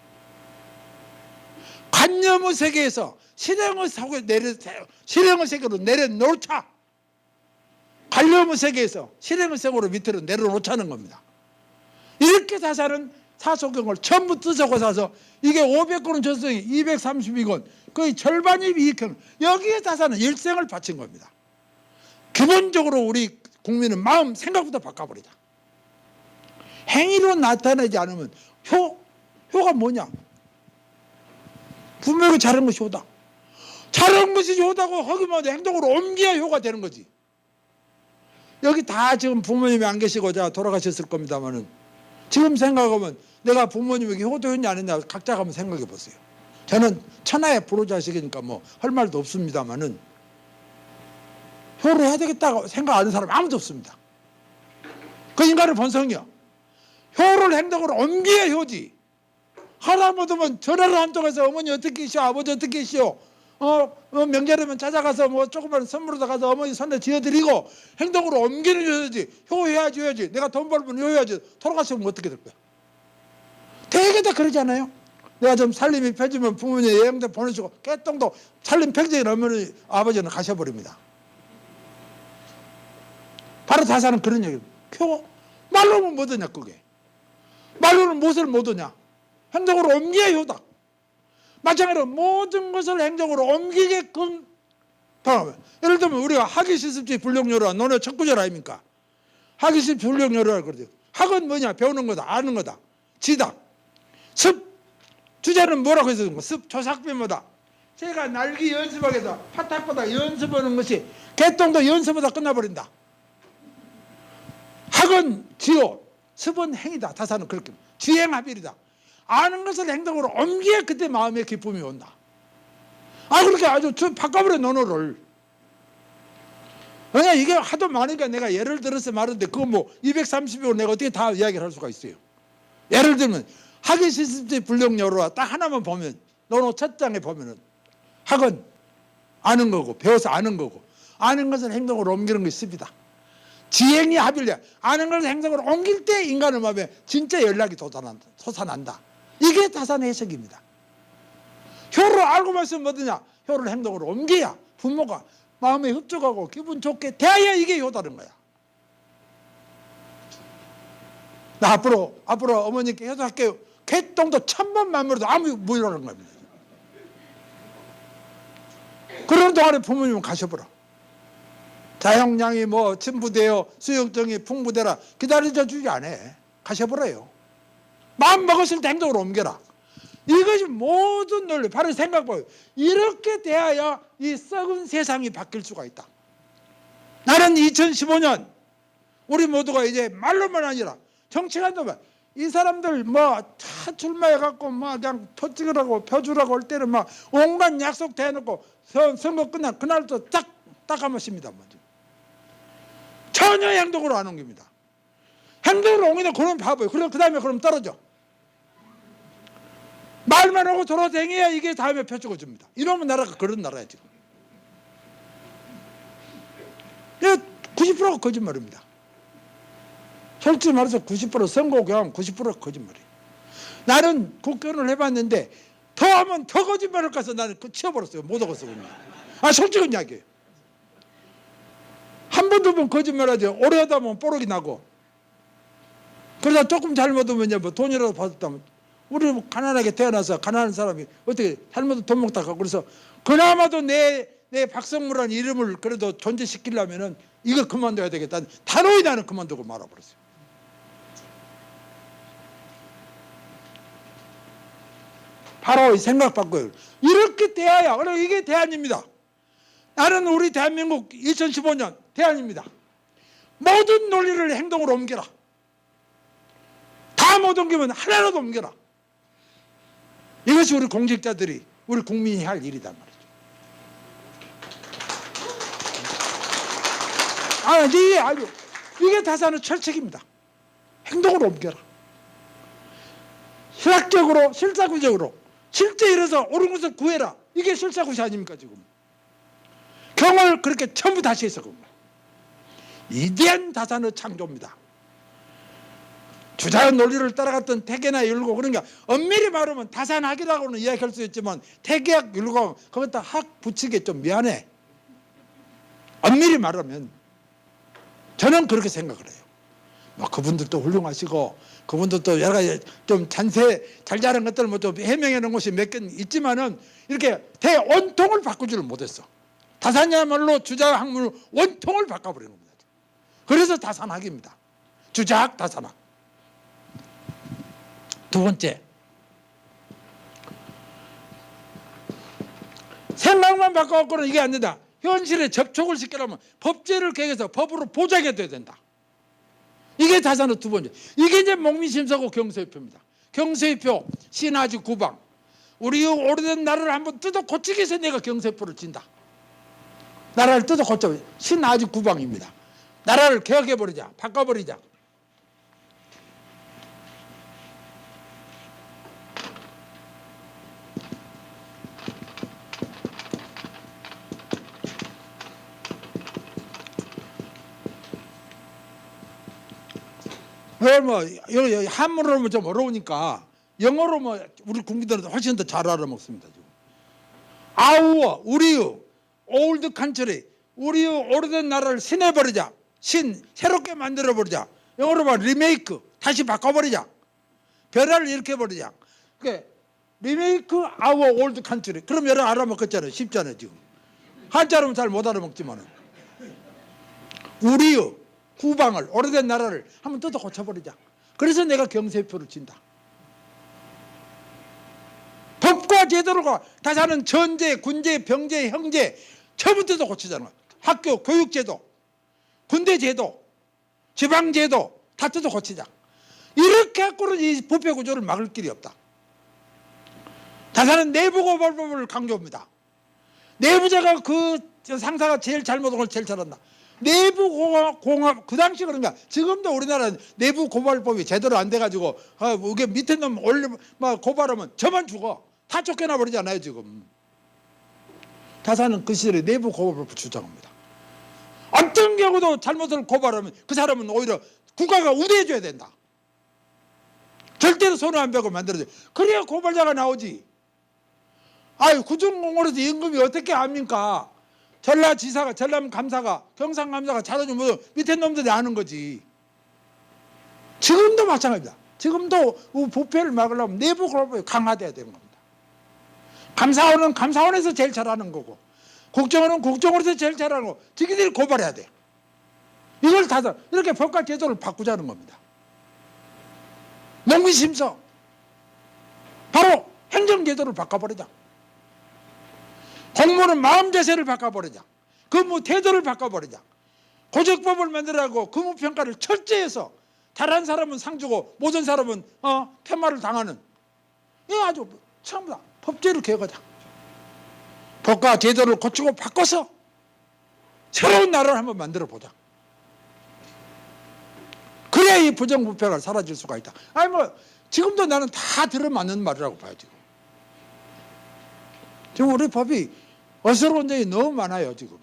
관념의 세계에서 실행의 세계로 내려놓자. 관념의 세계에서 실행의 세계로 밑으로 내려놓자는 겁니다. 이렇게 다사는 사소경을 전부 뜯어고사서 이게 500권은 전성이 232권 거의 절반이 이익형 여기에 다사는 일생을 바친 겁니다. 기본적으로 우리 국민은 마음 생각부터 바꿔버리자. 행위로 나타나지 않으면 효가 뭐냐? 분명히 잘한 것이 효다. 잘한 것이 효다고 하기만 해도 행동으로 옮겨야 효가 되는 거지. 여기 다 지금 부모님이 안 계시고 돌아가셨을 겁니다만은 지금 생각하면 내가 부모님에게 효도했냐 안 했냐 각자가 한번 생각해 보세요. 저는 천하의 불효자식이니까 뭐 할 말도 없습니다만은 효를 해야 되겠다고 생각하는 사람 아무도 없습니다. 그 인간의 본성이요. 효를 행동으로 옮겨야 효지. 하나 못하면 전화를 한 통해서 어머니 어떻게 계시오 아버지 어떻게 계시오 명절이면 찾아가서 뭐 조그만 선물로 가서 어머니 손에 쥐어드리고 행동으로 옮기는 효지. 효해야지 내가 돈 벌면 효해야지. 돌아가시면 어떻게 될 거야. 되게 다 그러잖아요. 내가 좀 살림이 펴지면 부모님 여행도 보내주고 깨똥도 살림 평생에 어머니 아버지는 가셔버립니다. 바로 다사는 그런 얘기입니다. 말로는 못 하냐 그게. 말로는 무엇을 못 하냐. 행동으로 옮겨야 효다. 마찬가지로 모든 것을 행동으로 옮기게끔 예를 들면 우리가 학위실습지 불력요라 논의 첫 구절 아닙니까? 학위실습 불력요라 그러죠. 학은 뭐냐? 배우는 거다. 아는 거다. 지다. 습 주제는 뭐라고 해서 습 조삭배모다. 제가 날기 연습하게 해서 파탁보다 연습하는 것이 개똥도 연습보다 끝나버린다. 학은 지요. 습은 행이다. 다사는 그렇게 지행합일이다. 아는 것을 행동으로 옮기야 그때 마음의 기쁨이 온다. 그렇게 아주 바꿔버려 논어를. 왜냐 이게 하도 많으니까 내가 예를 들어서 말하는데 그거 뭐 230여 내가 어떻게 다 이야기를 할 수가 있어요. 예를 들면 학위실습지 불력요로 딱 하나만 보면 논어 첫 장에 보면은 학은 아는 거고 배워서 아는 거고 아는 것을 행동으로 옮기는 것이 습이다. 지행이 합일이야. 아는 것을 행동으로 옮길 때 인간의 마음에 진짜 연락이 솟아난다. 이게 다산의 해석입니다. 효를 알고만 있으면 뭐더냐? 효를 행동으로 옮겨야 부모가 마음에 흡족하고 기분 좋게 돼야 이게 효다는 거야. 나 앞으로 어머니께 효도할게요. 개똥도 1000번 만물어도 아무 무효라는 겁니다. 그런 동안에 부모님은 가셔버려. 자형량이 뭐 침부되어 수욕정이 풍부되라 기다려주지 않아. 가셔버려요. 마음 먹었을 때 행동으로 옮겨라. 이것이 모든 논리, 바로 생각보여. 이렇게 돼야 이 썩은 세상이 바뀔 수가 있다. 나는 2015년 우리 모두가 이제 말로만 아니라 정치관도 이 사람들 다 출마해갖고 그냥 표 찍으라고 표 주라고 할 때는 온갖 약속 대놓고 선거 끝난 그날부터 딱 까먹습니다. 전혀 행동으로 안 옮깁니다. 행동으로 옮기면 그럼 바보예요. 그럼 그 다음에 그럼 떨어져. 말만 하고 돌아다녀야 이게 다음에 표 찍어줍니다. 이러면 나라가 그런 나라야 지금. 90%가 거짓말입니다. 솔직히 말해서 90% 선거 경험 90%가 거짓말이에요. 나는 국회의원을 해봤는데 더 하면 더 거짓말을 가서 나는 치워버렸어요. 못 얻었어 그냥. 솔직한 이야기예요. 한 번 두 번 거짓말하죠. 오래 하다 보면 뽀록이 나고. 그러다 조금 잘못하면 돈이라도 받았다면 우리 가난하게 태어나서 가난한 사람이 어떻게 잘못해서 돈 먹다 가고 그래서 그나마도 내 박성무라는 이름을 그래도 존재시키려면은 이거 그만둬야 되겠다. 단호히 나는 그만두고 말아버렸어요. 바로 이 생각 바꿔요. 이렇게 돼야 그럼 이게 대안입니다. 나는 우리 대한민국 2015년 대안입니다. 모든 논리를 행동으로 옮겨라. 다 못 옮기면 하나라도 옮겨라. 이것이 우리 공직자들이 우리 국민이 할 일이단 말이죠. 이게 다사는 철칙입니다. 행동으로 옮겨라. 실학적으로 실사구적으로 실제 일어서 옳은 것을 구해라. 이게 실사구시 아닙니까 지금. 경을 그렇게 전부 다시 해서 그럽니다. 이대한 다산의 창조입니다. 주자의 논리를 따라갔던 태계나 율곡 그러니까 엄밀히 말하면 다산학이라고는 이야기할 수 있지만 태계학 율곡 그것도 학 붙이기 좀 미안해. 엄밀히 말하면 저는 그렇게 생각을 해요. 그분들도 훌륭하시고 그분들도 여러 가지 좀 잔세 잘 자란 것들을 좀 해명해 놓은 것이 몇 개 있지만은 이렇게 대원통을 바꾸지를 못했어. 다산이야말로 주자학 학문을 원통을 바꿔버리는 겁니다. 그래서 다산학입니다. 주자학 다산학. 두 번째, 생각만 바꿔갖고는 이게 안 된다. 현실에 접촉을 시키려면 법제를 개혁해서 법으로 보장해둬야 된다. 이게 다산의 두 번째. 이게 이제 목민심서고 경서유표입니다. 경서유표 신하주 구방. 우리 오래된 나라를 한번 뜯어 고치기 위해서 내가 경서유표를 진다. 나라를 뜯어 고쳐 신하주 구방입니다. 나라를 개혁해버리자. 바꿔버리자. 한문으로 좀 어려우니까 영어로 우리 국민들은 훨씬 더 잘 알아먹습니다. 아우어 우리의 올드 컨트리 우리의 오래된 나라를 신해버리자. 새롭게 만들어버리자. 영어로 리메이크 다시 바꿔버리자. 변화를 일으켜버리자. 그러니까 리메이크 아워 올드 컨트리 그럼 여러 알아먹겠잖아요. 쉽잖아요 지금. 한자로는 잘 못 알아먹지만은 우리의 구방을 오래된 나라를 한번 뜯어 고쳐버리자. 그래서 내가 경세표를 진다. 법과 제도가 다사는 전제, 군제, 병제, 형제 처음부터 고치잖아. 학교 교육제도, 군대제도, 지방제도 다 뜯어 고치자. 이렇게 갖고는 이 부패구조를 막을 길이 없다. 다사는 내부고발법을 강조합니다. 내부자가 그 상사가 제일 잘못한 걸 제일 잘한다. 내부 공합 그 당시 그런가 지금도 우리나라는 내부 고발법이 제대로 안 돼가지고 이게 밑에 놈 고발하면 저만 죽어 다 쫓겨나 버리잖아요 지금. 다사는 그 시절에 내부 고발법을 주장합니다. 어떤 경우도 잘못을 고발하면 그 사람은 오히려 국가가 우대해줘야 된다. 절대로 손을 안 베고 만들어줘. 그래야 고발자가 나오지. 구중공원에서 임금이 어떻게 합니까? 전라지사가, 전남감사가, 경상감사가 잘해주면 밑에 놈들이 아는 거지. 지금도 마찬가지입니다. 지금도 부패를 막으려면 내부 고발법이 강화돼야 되는 겁니다. 감사원은 감사원에서 제일 잘하는 거고 국정원은 국정원에서 제일 잘하는 거고 지기들이 고발해야 돼. 이걸 다 이렇게 법과 제도를 바꾸자는 겁니다. 농민심서 바로 행정제도를 바꿔버리자. 공무원은 마음 자세를 바꿔버리자. 근무 태도를 바꿔버리자. 고적법을 만들라고 근무평가를 철저히 해서 잘한 사람은 상 주고 못한 사람은 팻말을 당하는, 이거 아주 전부 다 법제를 개혁하자. 법과 제도를 고치고 바꿔서 새로운 나라를 한번 만들어 보자. 그래야 이 부정부패가 사라질 수가 있다. 아니 뭐 지금도 나는 다 들어맞는 말이라고 봐요. 지금 우리 법이 어스러운 점이 너무 많아요. 지금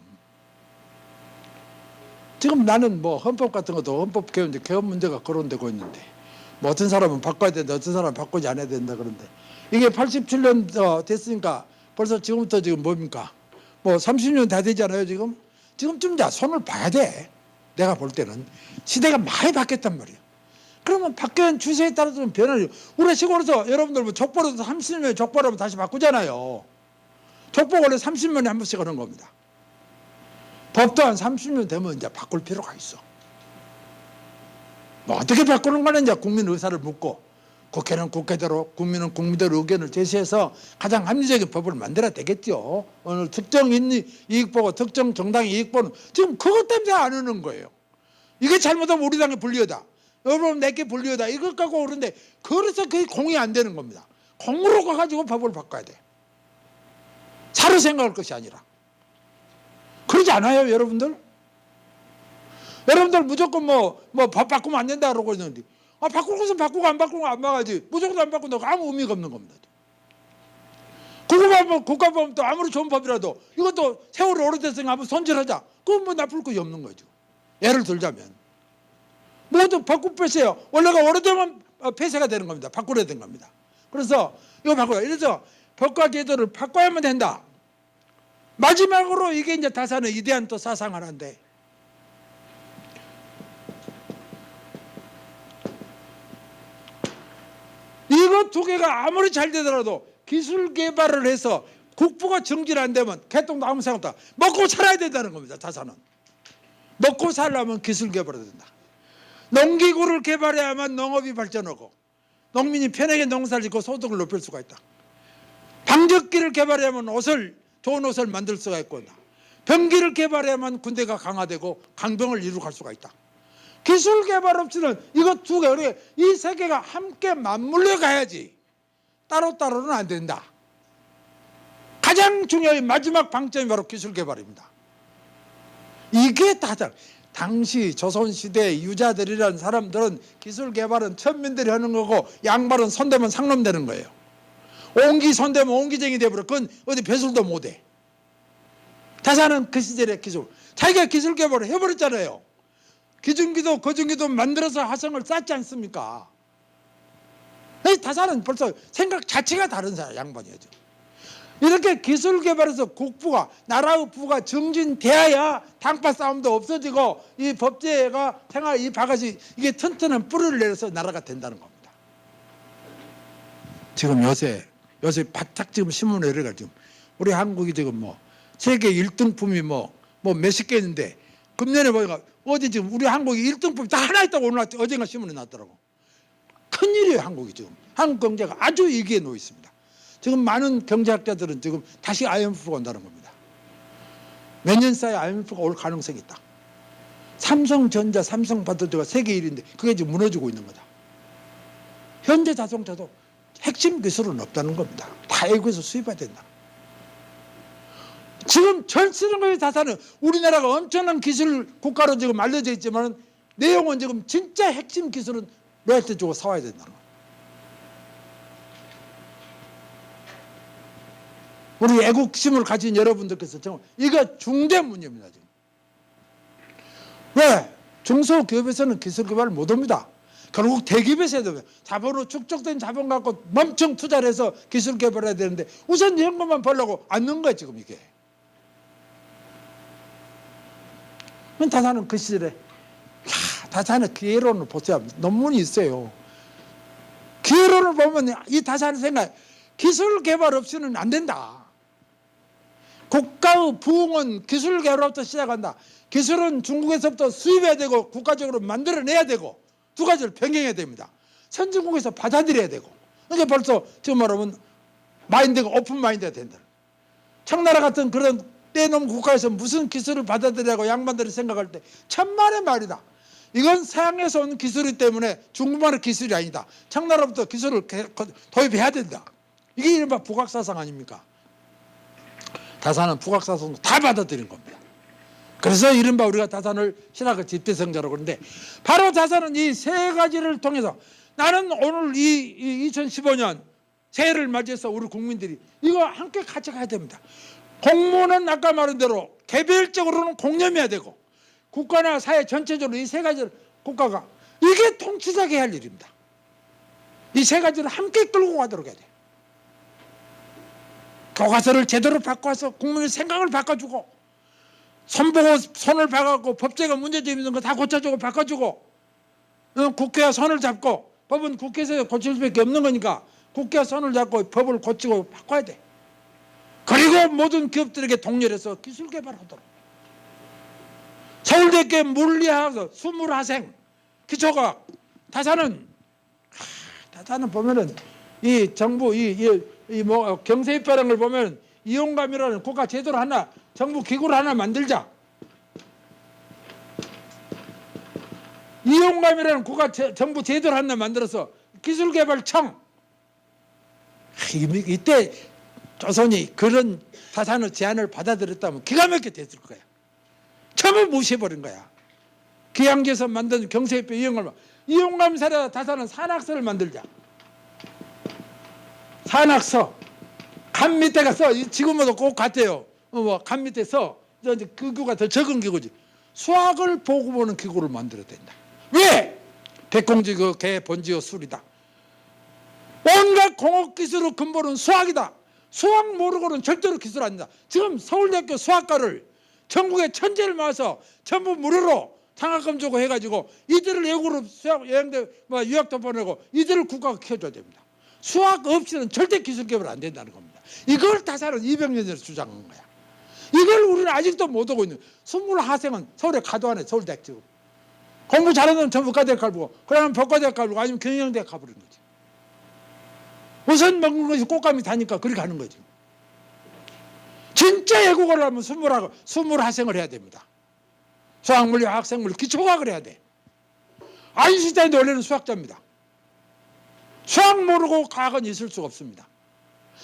나는 뭐 헌법 같은 것도 헌법 개헌 문제가 거론되고 있는데, 뭐 어떤 사람은 바꿔야 된다, 어떤 사람은 바꾸지 않아야 된다 그런데, 이게 87년 됐으니까 벌써 지금부터 지금 뭡니까? 뭐 30년 다 되잖아요. 지금쯤 자 손을 봐야 돼. 내가 볼 때는 시대가 많이 바뀌었단 말이에요. 그러면 바뀌는 추세에 따라서 좀 변화를, 우리 시골에서 여러분들 뭐 족보로도 30년에 족보라면 다시 바꾸잖아요. 족보 원래 30년에 한 번씩 하는 겁니다. 법도 한 30년 되면 이제 바꿀 필요가 있어. 뭐 어떻게 바꾸는 거는 이제 국민 의사를 묻고, 국회는 국회대로, 국민은 국민대로 의견을 제시해서 가장 합리적인 법을 만들어야 되겠죠. 어느 특정 이익 보고 특정 정당의 이익 보는, 지금 그것 때문에 안 하는 거예요. 이게 잘못하면 우리 당에 불리하다, 여러분 내게 불리하다, 이걸 갖고 그러는데, 그래서 그게 공이 안 되는 겁니다. 공으로 가가지고 법을 바꿔야 돼. 사로 생각할 것이 아니라. 그러지 않아요, 여러분들? 여러분들 무조건 법 바꾸면 안 된다 그러고 있는데, 바꾸고 것은 바꾸고 안 바꾸고 안 막아야지. 무조건 안 바꾼다고 아무 의미가 없는 겁니다. 국가법도 아무리 좋은 법이라도 이것도 세월이 오래됐으니까 한번 손질하자. 그건 뭐 나쁠 것이 없는 거죠. 예를 들자면 모두 바꾸 폐쇄요. 원래가 오래되면 폐쇄가 되는 겁니다. 바꾸려야 되는 겁니다. 그래서 이거 바꿔요. 이래서 법과 제도를 바꿔야만 된다. 마지막으로 이게 이제 다산의 위대한 또 사상 하나인데, 이거 두 개가 아무리 잘 되더라도 기술 개발을 해서 국부가 정질 안 되면 개똥도 아무 생각 없다. 먹고 살아야 된다는 겁니다. 다산은 먹고 살려면 기술 개발해야 된다. 농기구를 개발해야만 농업이 발전하고 농민이 편하게 농사를 짓고 소득을 높일 수가 있다. 방적기를 개발하면 좋은 옷을 만들 수가 있고, 병기를 개발해야만 군대가 강화되고 강병을 이루갈 수가 있다. 기술 개발 없이는 이것 두 개, 이 세 개가 함께 맞물려 가야지 따로따로는 안 된다. 가장 중요한 마지막 방점이 바로 기술 개발입니다. 이게 당시 조선시대 유자들이라는 사람들은 기술 개발은 천민들이 하는 거고, 양발은 손대면 상놈 되는 거예요. 옹기 손대면 옹기쟁이 돼버려. 그건 어디 배술도 못해. 다산은 그 시절의 기술, 자기가 기술 개발을 해버렸잖아요. 기중기도 거중기도 만들어서 화성을 쐈지 않습니까? 다산은 벌써 생각 자체가 다른 양반이죠. 이렇게 기술 개발해서 국부가, 나라의 부가 정진돼야 당파 싸움도 없어지고 이 법제가 이 바가지 이게 튼튼한 뿌리를 내려서 나라가 된다는 겁니다. 지금 요새 바짝 지금 신문에 이래가지고 우리 한국이 지금 세계 1등품이 몇십 개 있는데, 금년에 보니까 어디 지금 우리 한국이 1등품이 다 하나 있다고 오늘 어젠가 신문에 났더라고. 큰일이에요. 한국이 지금. 한국 경제가 아주 위기에 놓여 있습니다. 지금 많은 경제학자들은 지금 다시 IMF가 온다는 겁니다. 몇 년 사이에 IMF가 올 가능성이 있다. 삼성전자, 삼성반도체가 세계 1위인데 그게 지금 무너지고 있는 거다. 현대 자동차도 핵심 기술은 없다는 겁니다. 다 외국에서 수입해야 된다. 지금 전체적인 자산은 우리나라가 엄청난 기술 국가로 지금 알려져 있지만, 내용은 지금 진짜 핵심 기술은 로열티 주고 사와야 된다는 거예요. 우리 애국심을 가진 여러분들께서 정말 이거 중대 문제입니다. 지금. 왜? 중소기업에서는 기술 개발을 못 합니다. 결국 대기업에서 해야 됩니다. 자본으로 축적된 자본 갖고 멈청 투자를 해서 기술 개발해야 되는데, 우선 이런 것만 벌려고 안 넣은 거예요. 지금 이게. 다산은 그 시절에, 다산의 기회론을 보세요. 논문이 있어요. 기회론을 보면 이 다산의 생각, 기술 개발 없이는 안 된다. 국가의 부흥은 기술 개발부터 시작한다. 기술은 중국에서부터 수입해야 되고 국가적으로 만들어내야 되고, 두 가지를 병행해야 됩니다. 선진국에서 받아들여야 되고. 이게 벌써 지금 말하면 마인드가 오픈 마인드가 된다. 청나라 같은 그런 떼놈 국가에서 무슨 기술을 받아들이라고 양반들이 생각할 때 천만의 말이다. 이건 서양에서 온 기술이기 때문에 중국만의 기술이 아니다. 청나라부터 기술을 도입해야 된다. 이게 이른바 북악사상 아닙니까? 다산은 북악사상도 다 받아들인 겁니다. 그래서 이른바 우리가 다산을 신학의 집대성자라고 그러는데, 바로 다산은 이 세 가지를 통해서 나는 오늘 이 2015년 새해를 맞이해서 우리 국민들이 이거 함께 같이 가야 됩니다. 공무는 아까 말한 대로 개별적으로는 공념해야 되고, 국가나 사회 전체적으로 이 세 가지를 국가가 이게 통치자가 할 일입니다. 이 세 가지를 함께 끌고 가도록 해야 돼요. 교과서를 제대로 바꿔서 국민의 생각을 바꿔주고, 손보고 손을 봐갖고 법제가 문제점 있는 거 다 고쳐주고 바꿔주고, 국회와 손을 잡고, 법은 국회에서 고칠 수밖에 없는 거니까 국회와 손을 잡고 법을 고치고 바꿔야 돼. 그리고 모든 기업들에게 동렬해서 기술 개발하도록. 서울대학교 물리학에서 20학생 기초과학. 다산은 보면은 이 정부 뭐 경세입하는 걸 보면 이용감이라는 국가 제도를 하나, 정부 기구를 하나 만들자. 이용감이라는 국가 정부 제도를 하나 만들어서 기술개발청. 이때 조선이 그런 다산의 제안을 받아들였다면 기가 막히게 됐을 거야. 처음에 무시해버린 거야. 기양지에서 만든 경세입회 이용감 사례 다산은 산악서를 만들자. 산악서. 간 밑에 가서 지금도 꼭 같아요. 간 밑에 서 그 기구가 더 적은 기구지. 수학을 보고 보는 기구를 만들어야 된다. 왜? 백공지구 개 본지어 술이다. 온갖 공업기술의 근본은 수학이다. 수학 모르고는 절대로 기술 아니다. 지금 서울대학교 수학과를 전국에 천재를 모아서 전부 무료로 장학금 주고 해가지고 이들을 외국으로 수학 여행대 유학도 보내고 이들을 국가가 키워줘야 됩니다. 수학 없이는 절대 기술 개발 안 된다는 겁니다. 이걸 다산은 200년 전에 주장한 거야. 이걸 우리는 아직도 못 오고 있는. 20학생은 서울에 가도하네. 서울대학 지금 공부 잘하는 건 전부 과대학 가보고, 그러면 법과대학 가보고, 아니면 경영대학 가버리는 거지. 우선 먹는 것이 꽃감이 다니까 그렇게 가는 거지. 진짜 외국어를 하면 20학생을 해야 됩니다. 수학물리, 화학생물, 기초과학을 해야 돼. 아인슈타인도 원래는 수학자입니다. 수학 모르고 과학은 있을 수가 없습니다.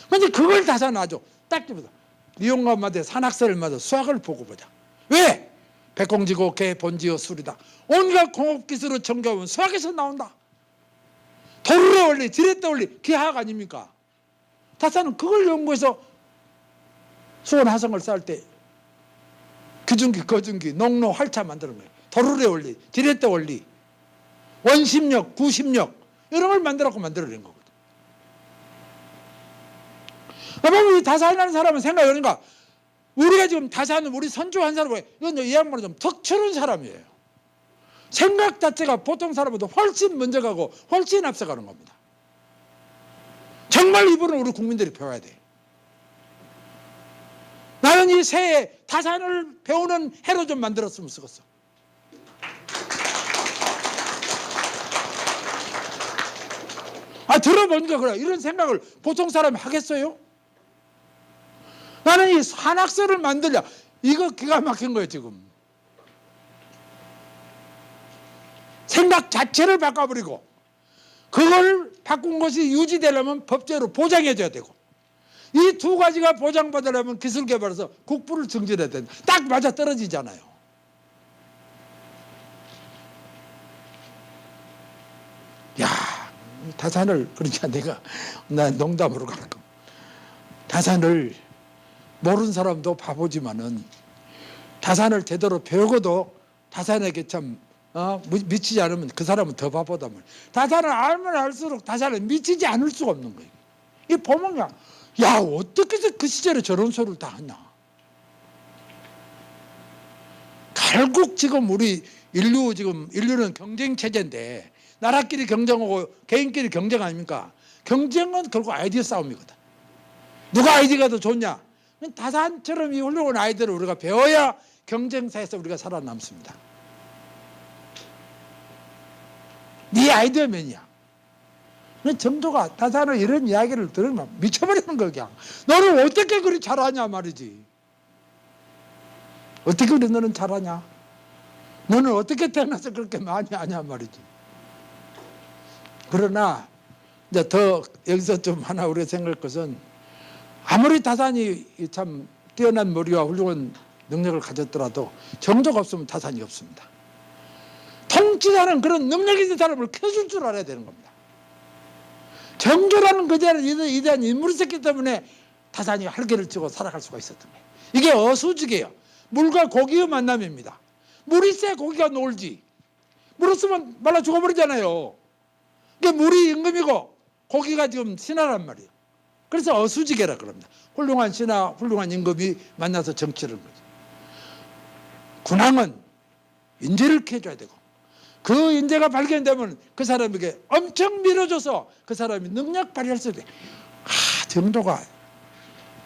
그런데 그걸 다산하죠. 딱 집어서 이용감마다 산학설마다 수학을 보고 보자. 왜? 백공지구 개 본지어 술이다. 온갖 공업기술을 정교하면 수학에서 나온다. 도르의 원리, 지렛대 원리, 기하학 아닙니까? 다산은 그걸 연구해서 수원화성을 쌓을 때 규중기, 거중기, 농로, 활차 만드는 거예요. 도르의 원리, 지렛대 원리, 원심력, 구심력 이런 걸 만들어낸 거거든. 그러면 이 다산이라는 사람은 생각해보니까 우리가 지금 다산은 우리 선조 한 사람을 이건 이 양반은 좀 턱치는 사람이에요. 생각 자체가 보통 사람보다 훨씬 먼저 가고 훨씬 앞서가는 겁니다. 정말 이분은 우리 국민들이 배워야 돼. 나는 이 새해 다산을 배우는 해로 좀 만들었으면 쓰겠어. 들어보니까 그래. 이런 생각을 보통 사람이 하겠어요? 나는 이 산악설을 만들자. 이거 기가 막힌 거예요 지금. 생각 자체를 바꿔버리고, 그걸 바꾼 것이 유지되려면 법제로 보장해줘야 되고, 이 두 가지가 보장받으려면 기술개발에서 국부를 증진해야 된다. 딱 맞아 떨어지잖아요. 야, 다산을, 그러니까 나 농담으로 가는 거. 다산을 모르는 사람도 바보지만은 다산을 제대로 배우고도 다산에게 참 미치지 않으면 그 사람은 더 바보다 말이야. 다산을 알면 알수록 다산을 미치지 않을 수가 없는 거예요. 이 보면 야 어떻게 그 시절에 저런 소리를 다 하냐. 결국 지금 우리 인류는 경쟁 체제인데 나라끼리 경쟁하고 개인끼리 경쟁 아닙니까? 경쟁은 결국 아이디어 싸움이거든. 누가 아이디어가 더 좋냐? 다산처럼 이 훌륭한 아이디어를 우리가 배워야 경쟁사에서 우리가 살아남습니다. 네 아이디어 면이야. 정조가 다산의 이런 이야기를 들으면 미쳐버리는 거야. 너는 어떻게 그리 잘하냐 말이지. 어떻게 그리 너는 잘하냐. 너는 어떻게 태어나서 그렇게 많이 하냐 말이지. 그러나 이제 더 여기서 좀 하나 우리가 생각할 것은, 아무리 다산이 참 뛰어난 머리와 훌륭한 능력을 가졌더라도 정조가 없으면 다산이 없습니다. 통치자는 그런 능력 있는 사람을 켜줄 줄 알아야 되는 겁니다. 정조라는 거대한 위대한 인물이 있었기 때문에 다산이 활개를 치고 살아갈 수가 있었던 거예요. 이게 어수직이에요. 물과 고기의 만남입니다. 물이 있어야 고기가 놀지. 물 없으면 말라 죽어버리잖아요. 그게 물이 임금이고 고기가 지금 신하란 말이에요. 그래서 어수지계라 그럽니다. 훌륭한 신하, 훌륭한 임금이 만나서 정치를 하는 거죠. 군왕은 인재를 캐줘야 되고, 그 인재가 발견되면 그 사람에게 엄청 밀어줘서 그 사람이 능력 발휘할 수 있게. 정조가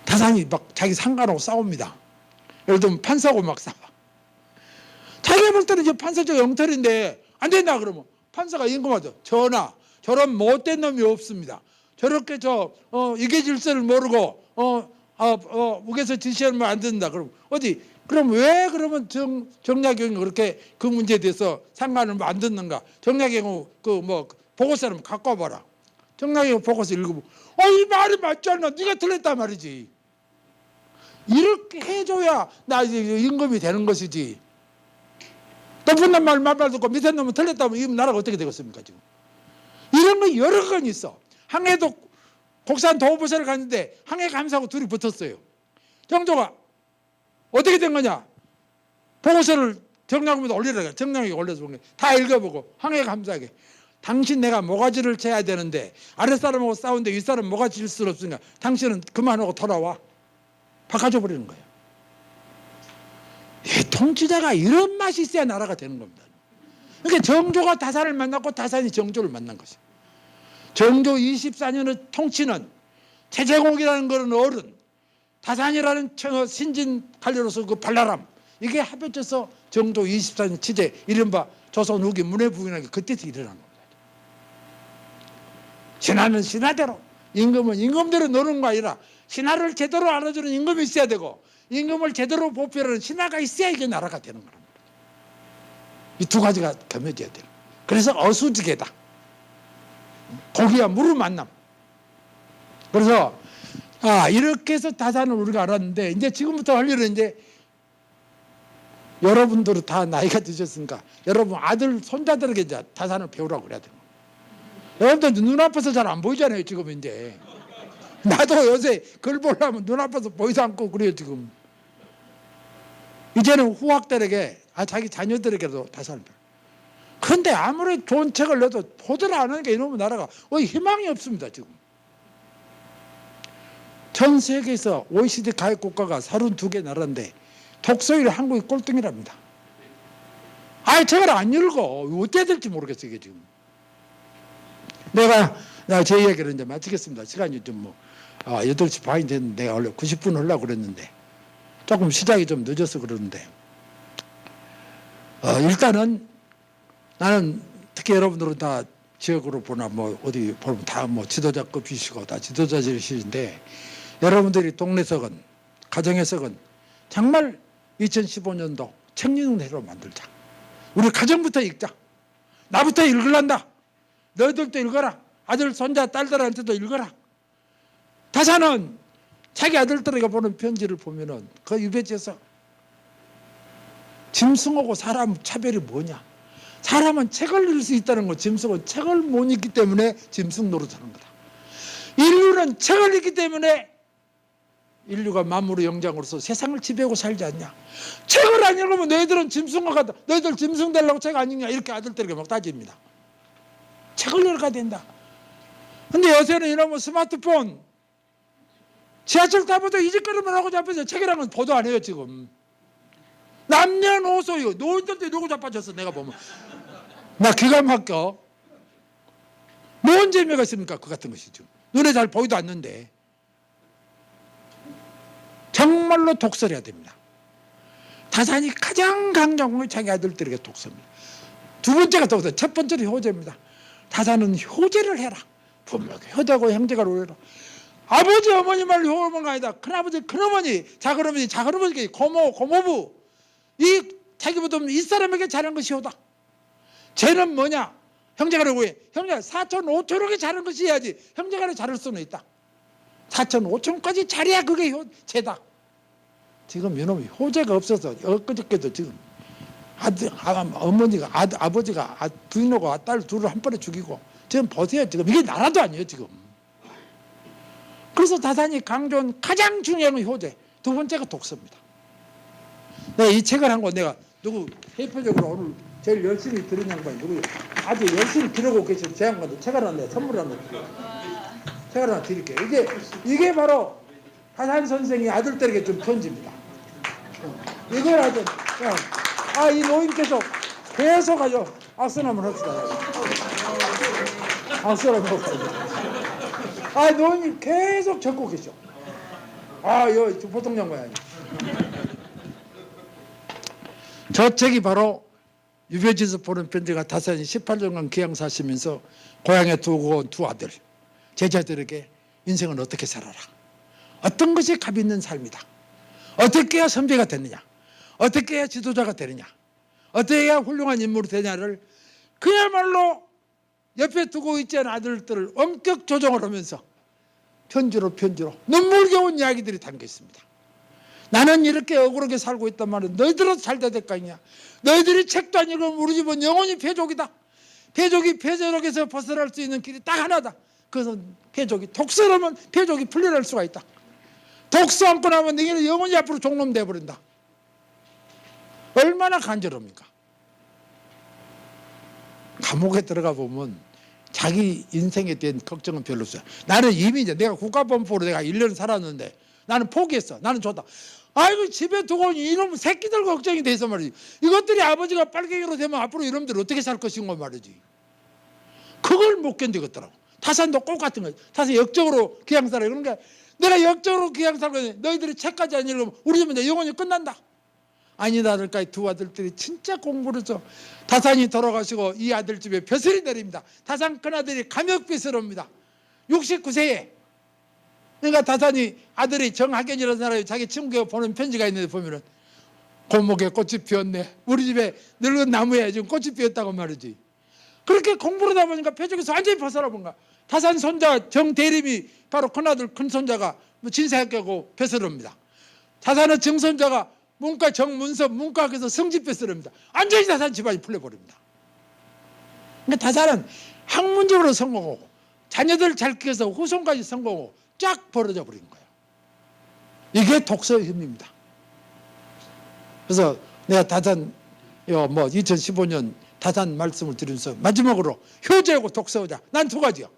다산이 막 자기 상관하고 싸웁니다. 예를 들면 판사하고 막 싸워. 자기가 볼 때는 이제 판사적 영털인데 안 된다 그러면 판사가 임금한테, 전하, 저런 못된 놈이 없습니다. 저렇게 이게 질서를 모르고 욱에서 지시하면 안 된다. 그럼 그럼 왜 그러면 정약용이 그렇게 그 문제에 대해서 상관을 안 듣는가? 정약용 보고서를 갖고 와봐라. 정약용 보고서 읽어보고, 이 말이 맞지 않나? 네가 틀렸단 말이지. 이렇게 해줘야 나 이제 임금이 되는 것이지. 높은 놈 말 듣고 밑에 놈은 틀렸다면 이 나라가 어떻게 되겠습니까 지금? 이런 거 여러 건 있어. 항해도 곡산 도보사를 갔는데 항해 감사하고 둘이 붙었어요. 정조가 어떻게 된 거냐? 보고서를 정약용에다 올리라. 정약용이 올려서 본 게 다 읽어보고 항해 감사하게, 당신 내가 모가지를 쳐야 되는데 아랫사람하고 싸우는데 윗사람 모가지 칠 수는 없으니까 당신은 그만하고 돌아와. 바꿔줘 버리는 거예요. 통치자가 이런 맛이 있어야 나라가 되는 겁니다. 그러니까 정조가 다산을 만났고 다산이 정조를 만난 것이에요. 정조 24년의 통치는 최재공이라는 그런 어른, 다산이라는 신진 관료로서 그 발랄함, 이게 합쳐져서 정조 24년 치제, 이른바 조선 후기 문해부인하게 그때서 일어난 겁니다. 신하는 신하대로, 임금은 임금대로 노는 거 아니라 신하를 제대로 알아주는 임금이 있어야 되고, 임금을 제대로 보필하는 신하가 있어야 이게 나라가 되는 거란 말이에요. 이 두 가지가 겸해져야 돼요. 그래서 어수지계다. 고기와 물을 만남. 그래서 이렇게 해서 다산을 우리가 알았는데, 이제 지금부터 할 일은 이제 여러분들은 다 나이가 드셨으니까 여러분 아들 손자들에게 이제 다산을 배우라고 그래야 돼요. 여러분들 눈앞에서 잘 안 보이잖아요 지금. 이제 나도 요새 글 보려면 눈앞에서 보이지 않고 그래요 지금. 이제는 후학들에게, 자기 자녀들에게도 다산을 배워. 그런데 아무리 좋은 책을 내도 보도를 안 하는 게 이놈의 나라가 희망이 없습니다 지금. 전 세계에서 OECD 가입 국가가 32개 나라인데 독서율이 한국이 꼴등이랍니다. 책을 안 읽어. 어떻게 될지 모르겠어요 이게 지금. 내가 제 이야기를 이제 마치겠습니다. 시간이 좀 8시 반이 됐는데 원래 90분 하려고 그랬는데 조금 시작이 좀 늦어서 그러는데, 일단은 나는 특히 여러분들은 다 지역으로 보나 어디 보면 다 지도자급이시고 다 지도자들이신데, 여러분들이 동네석은, 가정에석은 정말 2015년도 청년회로 만들자. 우리 가정부터 읽자. 나부터 읽으란다. 너희들도 읽어라. 아들, 손자, 딸들한테도 읽어라. 다산은 자기 아들들에게 보는 편지를 보면은 그 유배지에서 짐승하고 사람 차별이 뭐냐? 사람은 책을 읽을 수 있다는 거, 짐승은 책을 못 읽기 때문에 짐승 노릇하는 거다. 인류는 책을 읽기 때문에 인류가 만물의 영장으로서 세상을 지배하고 살지 않냐? 책을 안 읽으면 너희들은 짐승과 같다. 너희들 짐승 되려고 책 안 읽냐? 이렇게 아들들에게 막 따집니다. 책을 읽어야 된다. 근데 요새는 이러면 스마트폰, 지하철 타고도 이 짓거리만 하고 잡혀서 책이라는 건 보도 안 해요 지금. 남녀노소요. 노인들도 이러고 자빠졌어. 내가 보면 나 기가 막혀. 뭔 재미가 있습니까 그 같은 것이 지금. 눈에 잘 보이도 않는데. 정말로 독서를 해야 됩니다. 다산이 가장 강조한 건 자기 아들들에게 독서입니다. 두 번째가 독서, 첫 번째는 효제입니다. 다산은 효제를 해라. 부모가 효자고 형제가 오해라. 아버지 어머니 말로 효모가 아니다. 큰아버지 큰어머니 작은어머니 작은어머니 고모 고모부 이 자기보다 이 사람에게 잘한 것이 효다. 쟤는 뭐냐? 형제간에 왜? 형제가 4천 5천억에 잘한 것이 해야지 형제간에 잘할 수는 있다. 4천 5천까지 잘해야 그게 죄다. 지금 이놈이 효제가 없어서 엊그저께도 지금 어머니가 아버지가 부인하고 딸 둘을 한 번에 죽이고 지금 보세요. 지금 이게 나라도 아니에요 지금. 그래서 다산이 강조한 가장 중요한 건 효제, 두 번째가 독서입니다. 내가 이 책을 한 거 내가 누구 대표적으로 오늘 제일 열심히 들은 양반이 누구예요? 아주 열심히 들어오고 계신 제 양반도 책 하나 내가 선물 하나 드릴게요. 책 하나 드릴게요. 이게 바로 다산 선생이 아들들에게 준 편지입니다. 이걸 하든 이 노인께서 계속 하죠. 악수 한번 합시다. 악수 한번 합시다. 노인이 계속 적고 계셔. 이거 보통 양반이 아니에요. 저 책이 바로 유배지에서 보는 편지가 다산이 18년간 귀양 사시면서 고향에 두고 온 두 아들 제자들에게 인생은 어떻게 살아라, 어떤 것이 값 있는 삶이다, 어떻게 해야 선배가 되느냐, 어떻게 해야 지도자가 되느냐, 어떻게 해야 훌륭한 인물이 되냐를 그야말로 옆에 두고 있지 않은 아들들을 엄격 조정을 하면서 편지로 눈물겨운 이야기들이 담겨 있습니다. 나는 이렇게 억울하게 살고 있단 말은 너희들은 잘 돼야 될 거 아니냐. 너희들이 책도 안 읽으면 우리 집은 영원히 패족이다. 패족이 패족에서 벗어날 수 있는 길이 딱 하나다. 그것은 패족이 독서하면 패족이 풀려날 수가 있다. 독서 안고 나면 너희는 영원히 앞으로 종놈 돼버린다. 얼마나 간절합니까? 감옥에 들어가 보면 자기 인생에 대한 걱정은 별로 없어요. 나는 이미 이제 내가 국가범법으로 내가 1년 살았는데 나는 포기했어. 나는 좋다. 아이고 집에 두고 온 이놈 새끼들 걱정이 돼서 말이지. 이것들이 아버지가 빨갱이로 되면 앞으로 이놈들 어떻게 살 것인가 말이지. 그걸 못 견디겠더라고. 타산도 똑같은 거지. 타산 역적으로 귀양 살아. 그러니까 내가 역적으로 귀양 살고 너희들이 책까지 안 읽으면 우리 집은 이제 영원히 끝난다. 아니다. 그러니까 두 아들들이 진짜 공부를 해서 타산이 돌아가시고 이 아들 집에 벼슬이 내립니다. 타산 큰아들이 감역벼슬입니다. 69세에. 그러니까 다산이 아들이 정학연이라는 사람이 자기 친구가 보낸 편지가 있는데 보면은 고목에 꽃이 피었네. 우리 집에 늙은 나무에 지금 꽃이 피었다고 말이지. 그렇게 공부를 하다 보니까 표적에서 완전히 벗어나 본가. 다산 손자 정대림이 바로 큰아들 큰손자가 진사학교고 벼슬입니다. 다산의 정손자가 문과 정문섭 문과학에서 성집 벼슬입니다. 완전히 다산 집안이 풀려버립니다. 그러니까 다산은 학문적으로 성공하고 자녀들 잘 키워서 후손까지 성공하고 쫙 벌어져 버린 거예요. 이게 독서의 힘입니다. 그래서 내가 다산 2015년 다산 말씀을 드리면서 마지막으로 효제하고 독서하자. 난 두 가지요.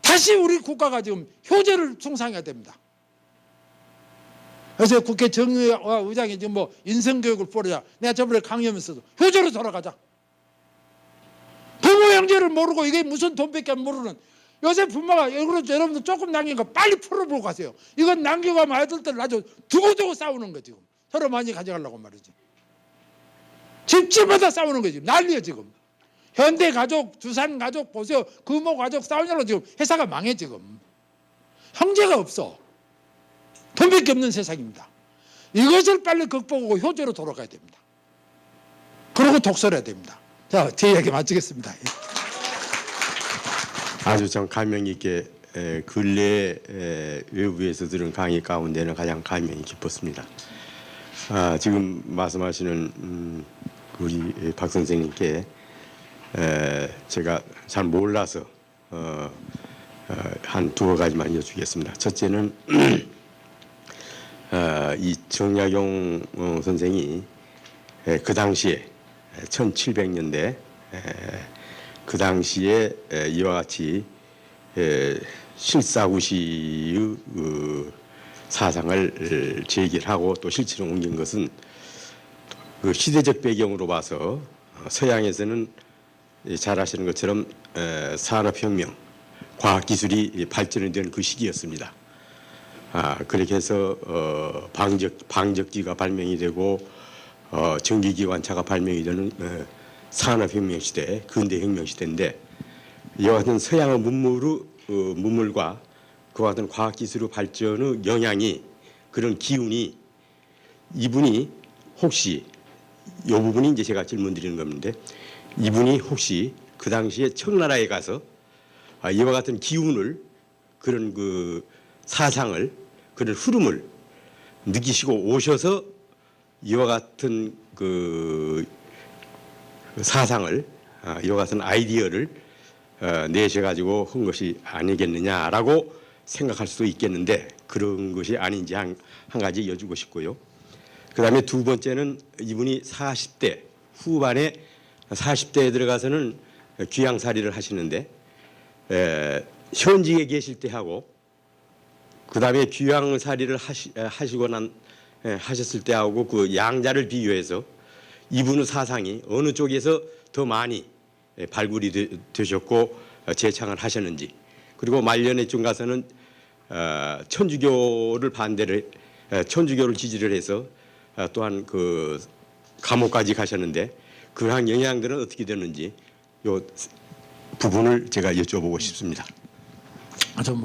다시 우리 국가가 지금 효제를 숭상해야 됩니다. 그래서 국회 정의회의장이 지금 인성교육을 뿌리자. 내가 저번에 강의하면서도 효제로 돌아가자. 부모 형제를 모르고 이게 무슨 돈밖에 안 모르는 요새 부모가 여러분들 조금 남긴 거 빨리 풀어보고 가세요. 이건 남겨가면 아이들들 아주 두고두고 싸우는 거 지금. 서로 많이 가져가려고 말이지. 집집마다 싸우는 거 지금. 난리야 지금. 현대가족, 두산가족 보세요. 금호가족 싸우냐고 지금 회사가 망해 지금. 형제가 없어. 돈밖에 없는 세상입니다. 이것을 빨리 극복하고 효제로 돌아가야 됩니다. 그리고 독서를 해야 됩니다. 자, 제 이야기 마치겠습니다. 아주 참 감명 있게 근래 외부에서 들은 강의 가운데는 가장 감명이 깊었습니다. 지금 말씀하시는 우리 박 선생님께 제가 잘 몰라서 한 두어 가지만 여쭈겠습니다. 첫째는 이 정약용 선생이 그 당시에 1700년대 그 당시에 이와 같이 실사구시의 사상을 제기하고 또 실체로 옮긴 것은 그 시대적 배경으로 봐서 서양에서는 잘 아시는 것처럼 산업혁명, 과학기술이 발전이 된 그 시기였습니다. 그렇게 해서 방적기가 발명이 되고 전기기관차가 발명이 되는 산업혁명 시대, 근대혁명 시대인데 이와 같은 서양의 문물과 그와 같은 과학기술의 발전의 영향이 그런 기운이 이분이 혹시 이 부분이 이제 제가 질문 드리는 건데 이분이 혹시 그 당시에 청나라에 가서 이와 같은 기운을 그런 그 사상을 그런 흐름을 느끼시고 오셔서 이와 같은 그 사상을 이와 같은 아이디어를 내셔가지고 한 것이 아니겠느냐라고 생각할 수도 있겠는데 그런 것이 아닌지 한 가지 여쭈고 싶고요. 그 다음에 두 번째는 이분이 40대 후반에 40대에 들어가서는 귀양살이를 하시는데 현직에 계실 때 하고 그 다음에 귀양살이를 하시고 하셨을 때 하고 그 양자를 비교해서 이분의 사상이 어느 쪽에서 더 많이 발굴이 되셨고 재창을 하셨는지 그리고 말년에 좀 가서는 천주교를 천주교를 지지를 해서 또한 그 감옥까지 가셨는데 그러한 영향들은 어떻게 됐는지 요 부분을 제가 여쭤보고 싶습니다. 아주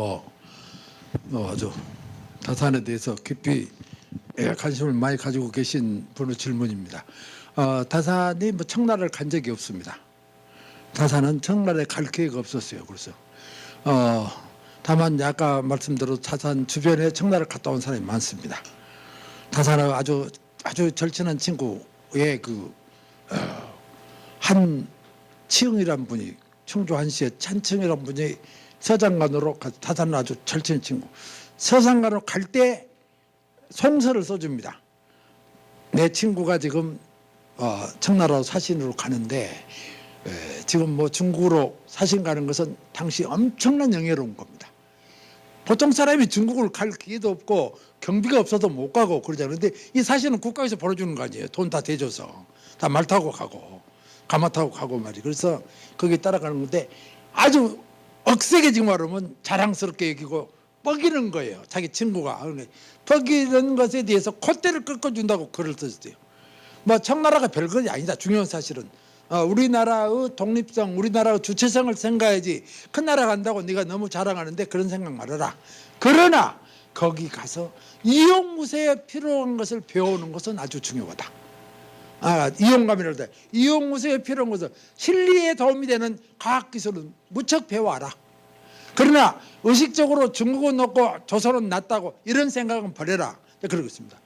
아주 다산에 대해서 깊이 관심을 많이 가지고 계신 분의 질문입니다. 다산이 청나라를 간 적이 없습니다. 다산은 청나라에 갈 계획이 없었어요. 그래서 다만 아까 말씀대로 다산 주변에 청나라를 갔다 온 사람이 많습니다. 다산은 아주 절친한 친구의 한치흥이란 분이 충주 한시의 찬층이라는 분이 서장관으로 다산은 아주 절친한 친구. 서장관으로 갈 때 송서를 써줍니다. 내 친구가 지금 청나라 사신으로 가는데 지금 중국으로 사신 가는 것은 당시 엄청난 영예로운 겁니다. 보통 사람이 중국을 갈 기회도 없고 경비가 없어서 못 가고 그러잖아요. 근데 이 사신은 국가에서 벌어주는 거 아니에요. 돈 다 대줘서 다 말 타고 가고 가마 타고 가고 말이. 그래서 거기 따라가는 건데 아주 억세게 지금 말하면 자랑스럽게 여기고 뻐기는 거예요. 자기 친구가. 뻐기는 것에 대해서 콧대를 꺾어준다고 글을 썼어요. 청나라가 별것이 아니다. 중요한 사실은 우리나라의 독립성, 우리나라의 주체성을 생각해야지 큰 나라 간다고 네가 너무 자랑하는데 그런 생각 말아라. 그러나 거기 가서 이용무세에 필요한 것을 배우는 것은 아주 중요하다. 이용감이랄 때 이용무세에 필요한 것은 실리에 도움이 되는 과학기술은 무척 배워와라. 그러나 의식적으로 중국은 높고 조선은 낮다고 이런 생각은 버려라. 그러고 있습니다.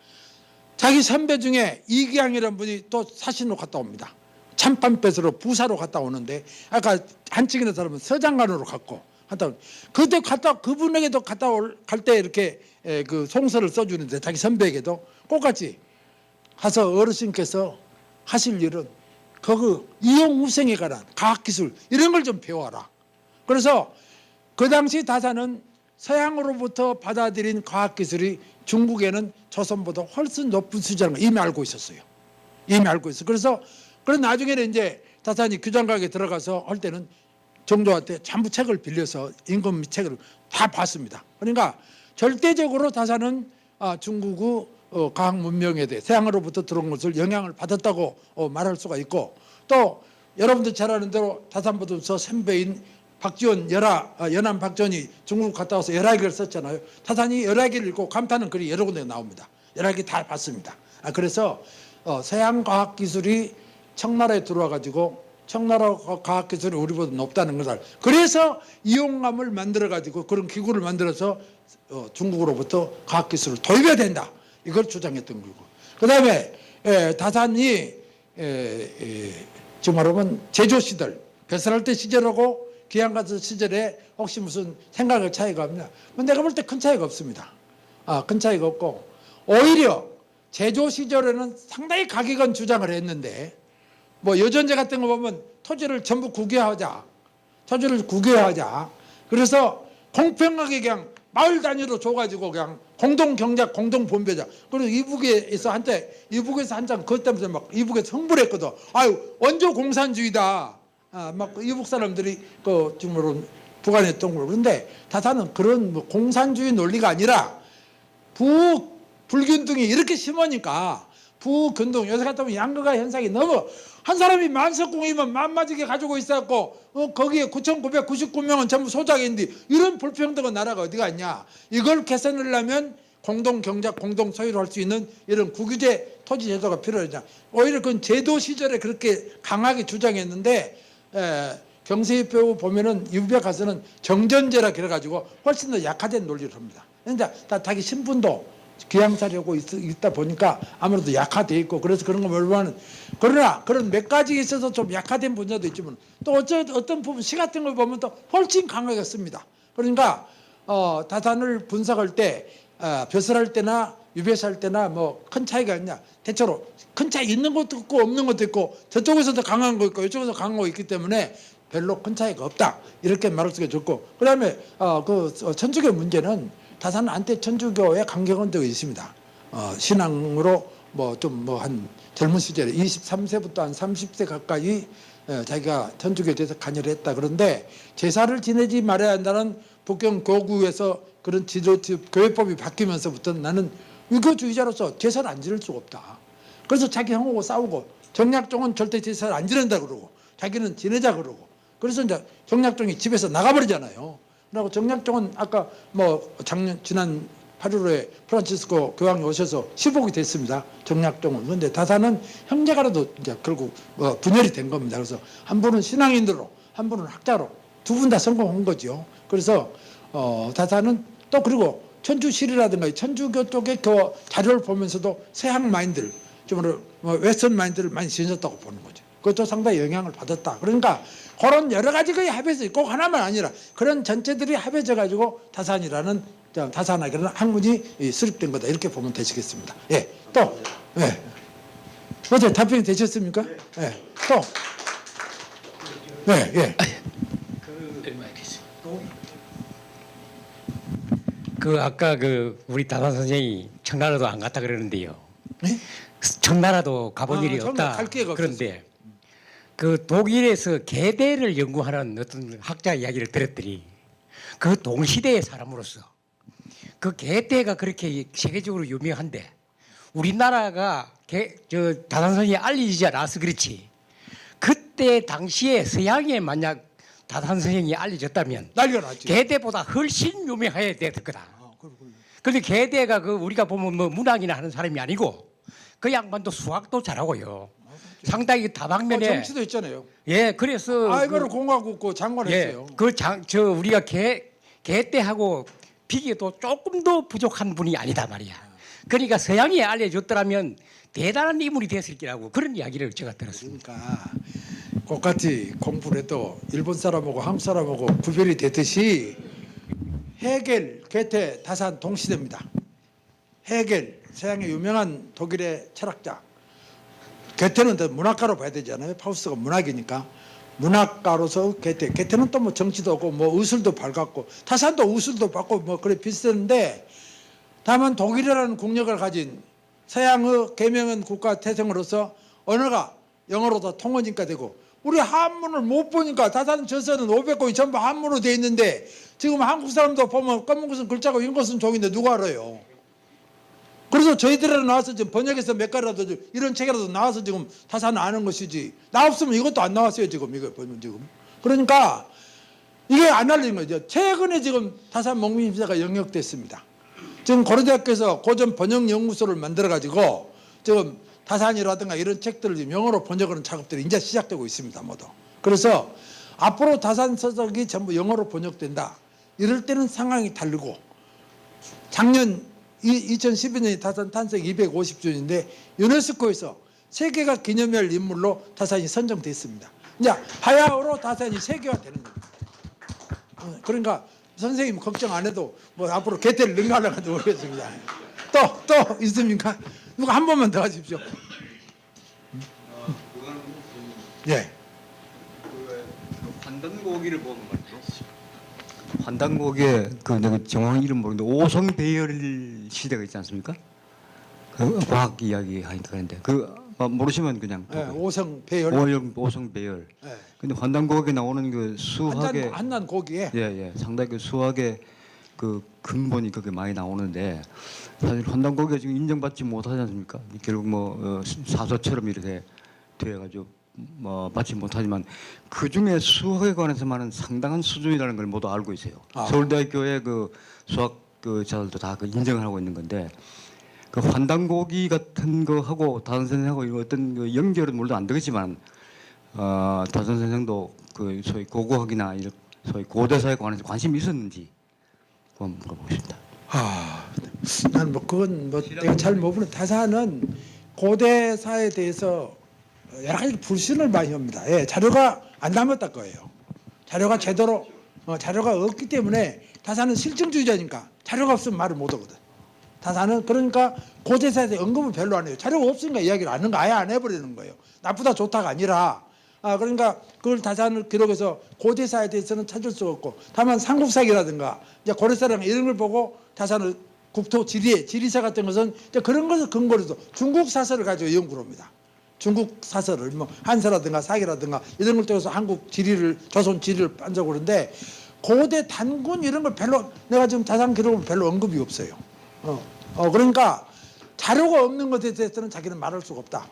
자기 선배 중에 이기양이라는 분이 또 사신으로 갔다 옵니다. 참판뱃으로 부사로 갔다 오는데 아까 한층이나 사람은 서장관으로 갔고 그때 그분에게도 갈 때 이렇게 그 송서를 써주는데 자기 선배에게도 똑같이 가서 어르신께서 하실 일은 이용우생에 관한 과학기술 이런 걸 좀 배워라. 그래서 그 당시 다산은 서양으로부터 받아들인 과학기술이 중국에는 조선보다 훨씬 높은 수준을 이미 알고 있었어요. 이미 알고 있어요. 그래서 나중에는 이제 다산이 규장각에 들어가서 할 때는 정조한테 전부 책을 빌려서 임금 및 책을 다 봤습니다. 그러니까 절대적으로 다산은 중국의 과학 문명에 대해 서양으로부터 들어온 것을 영향을 받았다고 말할 수가 있고 또 여러분들 잘 아는 대로 다산보도서 선배인 박지원 연안 박지원이 중국 갔다 와서 열하기를 썼잖아요. 다산이 열하기를 읽고 감탄은 글이 여러 군데 나옵니다. 열하기 다 봤습니다. 그래서 서양 과학기술이 청나라에 들어와 가지고 청나라 과학기술이 우리보다 높다는 것을 그래서 이용감을 만들어 가지고 그런 기구를 만들어서 중국으로부터 과학기술을 도입해야 된다. 이걸 주장했던 거고. 그 다음에 다산이 지금 말하면 제조시절 배설할 때 시절하고 귀양가서 시절에 혹시 무슨 생각의 차이가 없냐. 내가 볼 때 큰 차이가 없습니다. 큰 차이가 없고 오히려 제조 시절에는 상당히 가격은 주장을 했는데 여전제 같은 거 보면 토지를 전부 국유화하자. 토지를 국유화하자. 그래서 공평하게 그냥 마을 단위로 줘가지고 그냥 공동경작, 공동분배자. 그리고 이북에서 한참 그것 때문에 막 이북에서 흥분을 했거든. 원조 공산주의다. 이북 사람들이 지금 부관했던 걸. 그런데 다산은 그런 공산주의 논리가 아니라 불균등이 이렇게 심하니까 부근동 요새 같다 보면 양극화 현상이 너무 한 사람이 만석궁이면 만마지게 가지고 있었고 거기에 9,999명은 전부 소작인데 이런 불평등한 나라가 어디가 있냐. 이걸 개선하려면 공동경작 공동소유를 할 수 있는 이런 국유제 토지 제도가 필요하냐. 오히려 그건 제도 시절에 그렇게 강하게 주장했는데 경세입회 보면은 유배 가서는 정전제라 그래가지고 훨씬 더 약화된 논리를 합니다. 그러니까 다 자기 신분도 귀양살이하고 있다 보니까 아무래도 약화돼 있고 그래서 그런 거 몰라는. 그러나 그런 몇 가지에 있어서 좀 약화된 분야도 있지만 또 어떤 부분 시 같은 걸 보면 또 훨씬 강하게 씁니다. 그러니까 다산을 분석할 때 벼슬할 때나 유배할 때나 뭐 큰 차이가 있냐. 대체로 큰 차이 있는 것도 있고 없는 것도 있고 저쪽에서도 강한 거 있고 이쪽에서 강한 거 있기 때문에 별로 큰 차이가 없다. 이렇게 말할 수가 좋고 그다음에 천주교 문제는 다산 안태 천주교의 강경원도 있습니다. 신앙으로 한 젊은 시절에 23세부터 한 30세 가까이 자기가 천주교에 대해서 관여를 했다. 그런데 제사를 지내지 말아야 한다는 북경 교구에서 그런 교회법이 바뀌면서부터 나는 유교주의자로서 제사를 안 지낼 수가 없다. 그래서 자기 형하고 싸우고 정약종은 절대 제사를 안 지낸다 그러고 자기는 지내자 그러고 그래서 이제 정약종이 집에서 나가버리잖아요. 그리고 정약종은 아까 지난 8월에 프란치스코 교황이 오셔서 시복이 됐습니다. 정약종은. 그런데 다산은 형제가라도 이제 결국 분열이 된 겁니다. 그래서 한 분은 신앙인으로, 한 분은 학자로 두 분 다 성공한 거죠. 그래서 다산은 또 그리고 천주실이라든가 천주교 쪽의 그 자료를 보면서도 서양 마인드를 좀 웨스턴 마인드를 많이 지녔다고 보는 거죠. 그것도 상당히 영향을 받았다. 그러니까 그런 여러 가지가 합해서 꼭 하나만 아니라 그런 전체들이 합해져 가지고 다산이라는 학문이 수립된 거다. 이렇게 보면 되시겠습니다. 예, 또, 예, 어제 답변이 되셨습니까? 예, 또, 예, 예. 아까 우리 다산 선생이 청나라도 안 갔다 그러는데요. 네? 청나라도 가본 일이 청나라 없다. 갈 기회가 그런데 독일에서 계대를 연구하는 어떤 학자 이야기를 들었더니 그 동시대의 사람으로서 그 계대가 그렇게 세계적으로 유명한데 우리나라가 다산 선생이 알려지지 않아서 그렇지. 그때 당시에 서양에 만약 다산 선생이 알려졌다면 난리가 났지. 계대보다 훨씬 유명해야 될 거다. 그런데 계대가 우리가 보면 문학이나 하는 사람이 아니고 그 양반도 수학도 잘하고요. 상당히 다방면에 정치도 있잖아요. 예, 그래서 아이고를 공화국 장관했어요. 우리가 계대하고 비교도 조금 더 부족한 분이 아니다 말이야. 그러니까 서양이 알려줬더라면 대단한 인물이 됐을 거라고 그런 이야기를 제가 들었습니다. 그러니까 똑같이 공부를 해도 일본 사람하고 한국 사람하고 구별이 되듯이 헤겔, 게테, 다산 동시대입니다. 헤겔, 서양의 유명한 독일의 철학자. 게테는 더 문학가로 봐야 되잖아요. 파우스트가 문학이니까. 문학가로서 게테는 또 정치도 하고 의술도 밝았고 다산도 의술도 받고 그래 비슷했는데 다만 독일이라는 국력을 가진 서양의 개명한 국가 태생으로서 언어가 영어로 다 통언인가 되고 우리 한문을 못 보니까 다산 저서는 500권이 전부 한문으로 돼 있는데 지금 한국 사람도 보면 검은 것은 글자고 흰 것은 종인데 누가 알아요? 그래서 저희들은 나와서 지금 번역해서 몇 가지라도 이런 책이라도 나와서 지금 다산 아는 것이지 나 없으면 이것도 안 나왔어요 지금 이거 보면 지금. 그러니까 이게 안 알리는 거죠. 최근에 지금 다산 목민심사가 영역됐습니다. 지금 고려대학교에서 고전 번역 연구소를 만들어 가지고 지금 다산이라든가 이런 책들을 지금 영어로 번역하는 작업들이 이제 시작되고 있습니다 모두. 그래서 앞으로 다산 서적이 전부 영어로 번역된다. 이럴 때는 상황이 다르고 작년 2012년이 다산 탄생 250주년인데 유네스코에서 세계가 기념할 인물로 다산이 선정됐습니다. 이제 바야흐로 다산이 세계화되는 겁니다. 그러니까 선생님 걱정 안 해도 앞으로 개태를 능가하려고 모르겠습니다. 또 있습니까? 누가 한 번만 더 하십시오. 예. 환단고기를 보면 말이죠. 환단고기에 정황 이름 모르는데 오성배열 시대가 있지 않습니까? 과학 이야기 하는데 모르시면 그냥 예, 오성배열. 오성배열. 예. 근데 환단고기에 나오는 수학의 한난 고기에. 예, 상당히 수학의 근본이 그렇게 많이 나오는데 사실 환단고기가 지금 인정받지 못하지 않습니까? 결국 사소처럼 이렇게 돼가지고 받지 못하지만 그 중에 수학에 관해서만은 상당한 수준이라는 걸 모두 알고 있어요. 서울대학교의 그 수학 그 자들도 다 그 인정을 하고 있는 건데 그 환단고기 같은 거 하고 다선 선생하고 이런 어떤 그 연결은 물론 안 되겠지만 다선 선생도 그 소위 고고학이나 이런 소위 고대사에 관해서 관심이 있었는지 한번 물어보겠습니다. 난 뭐 그건 뭐 내가 잘 모르는 타사는 고대사에 대해서 여러 가지 불신을 많이 합니다. 예, 자료가 안 남았다 거예요. 자료가 제대로 자료가 없기 때문에 타사는 실증주의자니까 자료가 없으면 말을 못 하거든. 타사는 그러니까 고대사에 대해 언급을 별로 안 해요. 자료가 없으니까 이야기를 안 하는 거 아예 안 해버리는 거예요. 나쁘다 좋다가 아니라 그러니까 그걸 타사는 기록해서 고대사에 대해서는 찾을 수가 없고 다만 삼국사기라든가 이제 고려사랑 이런 걸 보고 타사는 국토 지리사 같은 것은 이제 그런 것을 근거로 해서 중국 사설을 가지고 연구를 합니다. 중국 사설을 뭐 한서라든가 사기라든가 이런 걸 통해서 한국 지리를 조선 지리를 빤자고 그러는데 고대 단군 이런 걸 별로 내가 지금 자산 기록은 별로 언급이 없어요. 그러니까 자료가 없는 것에 대해서는 자기는 말할 수가 없다.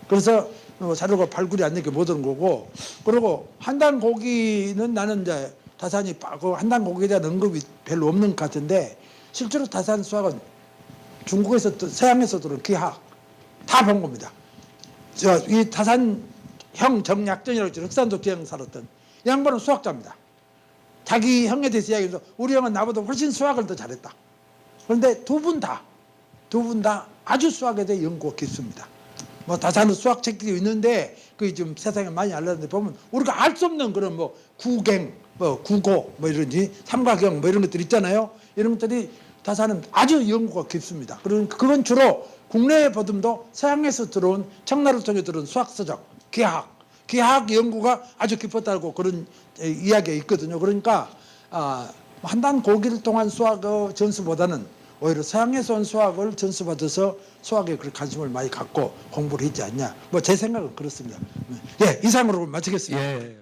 그래서 자료가 발굴이 안 되게 못 하는 거고 그리고 한단 고기는 나는 이제 다산이 그 한단 고기에 대한 언급이 별로 없는 것 같은데 실제로 다산 수학은 중국에서 서양에서 들은 기학 다 본 겁니다. 이 다산 형 정약전이라고 있죠. 흑산도 기형 살았던 이 양반은 수학자입니다. 자기 형에 대해서 이야기해서 우리 형은 나보다 훨씬 수학을 더 잘했다. 그런데 두 분 다 아주 수학에 대해 연구가 깊습니다. 뭐 다산은 수학 책들이 있는데 그게 지금 세상에 많이 알려졌는데 보면 우리가 알 수 없는 그런 뭐 구갱, 뭐 구고, 뭐 이런지 삼각형 뭐 이런 것들 있잖아요. 이런 것들이 다산은 아주 연구가 깊습니다. 그러니까 그건 주로 국내에 보듬도 서양에서 들어온 청나를 통해 들어온 수학서적, 기하학 연구가 아주 깊었다고 그런 이야기가 있거든요. 그러니까 한단 고기를 통한 수학 전수보다는 오히려 서양에서 온 수학을 전수받아서 수학에 그런 관심을 많이 갖고 공부를 했지 않냐. 뭐 제 생각은 그렇습니다. 예, 이상으로 마치겠습니다. 예.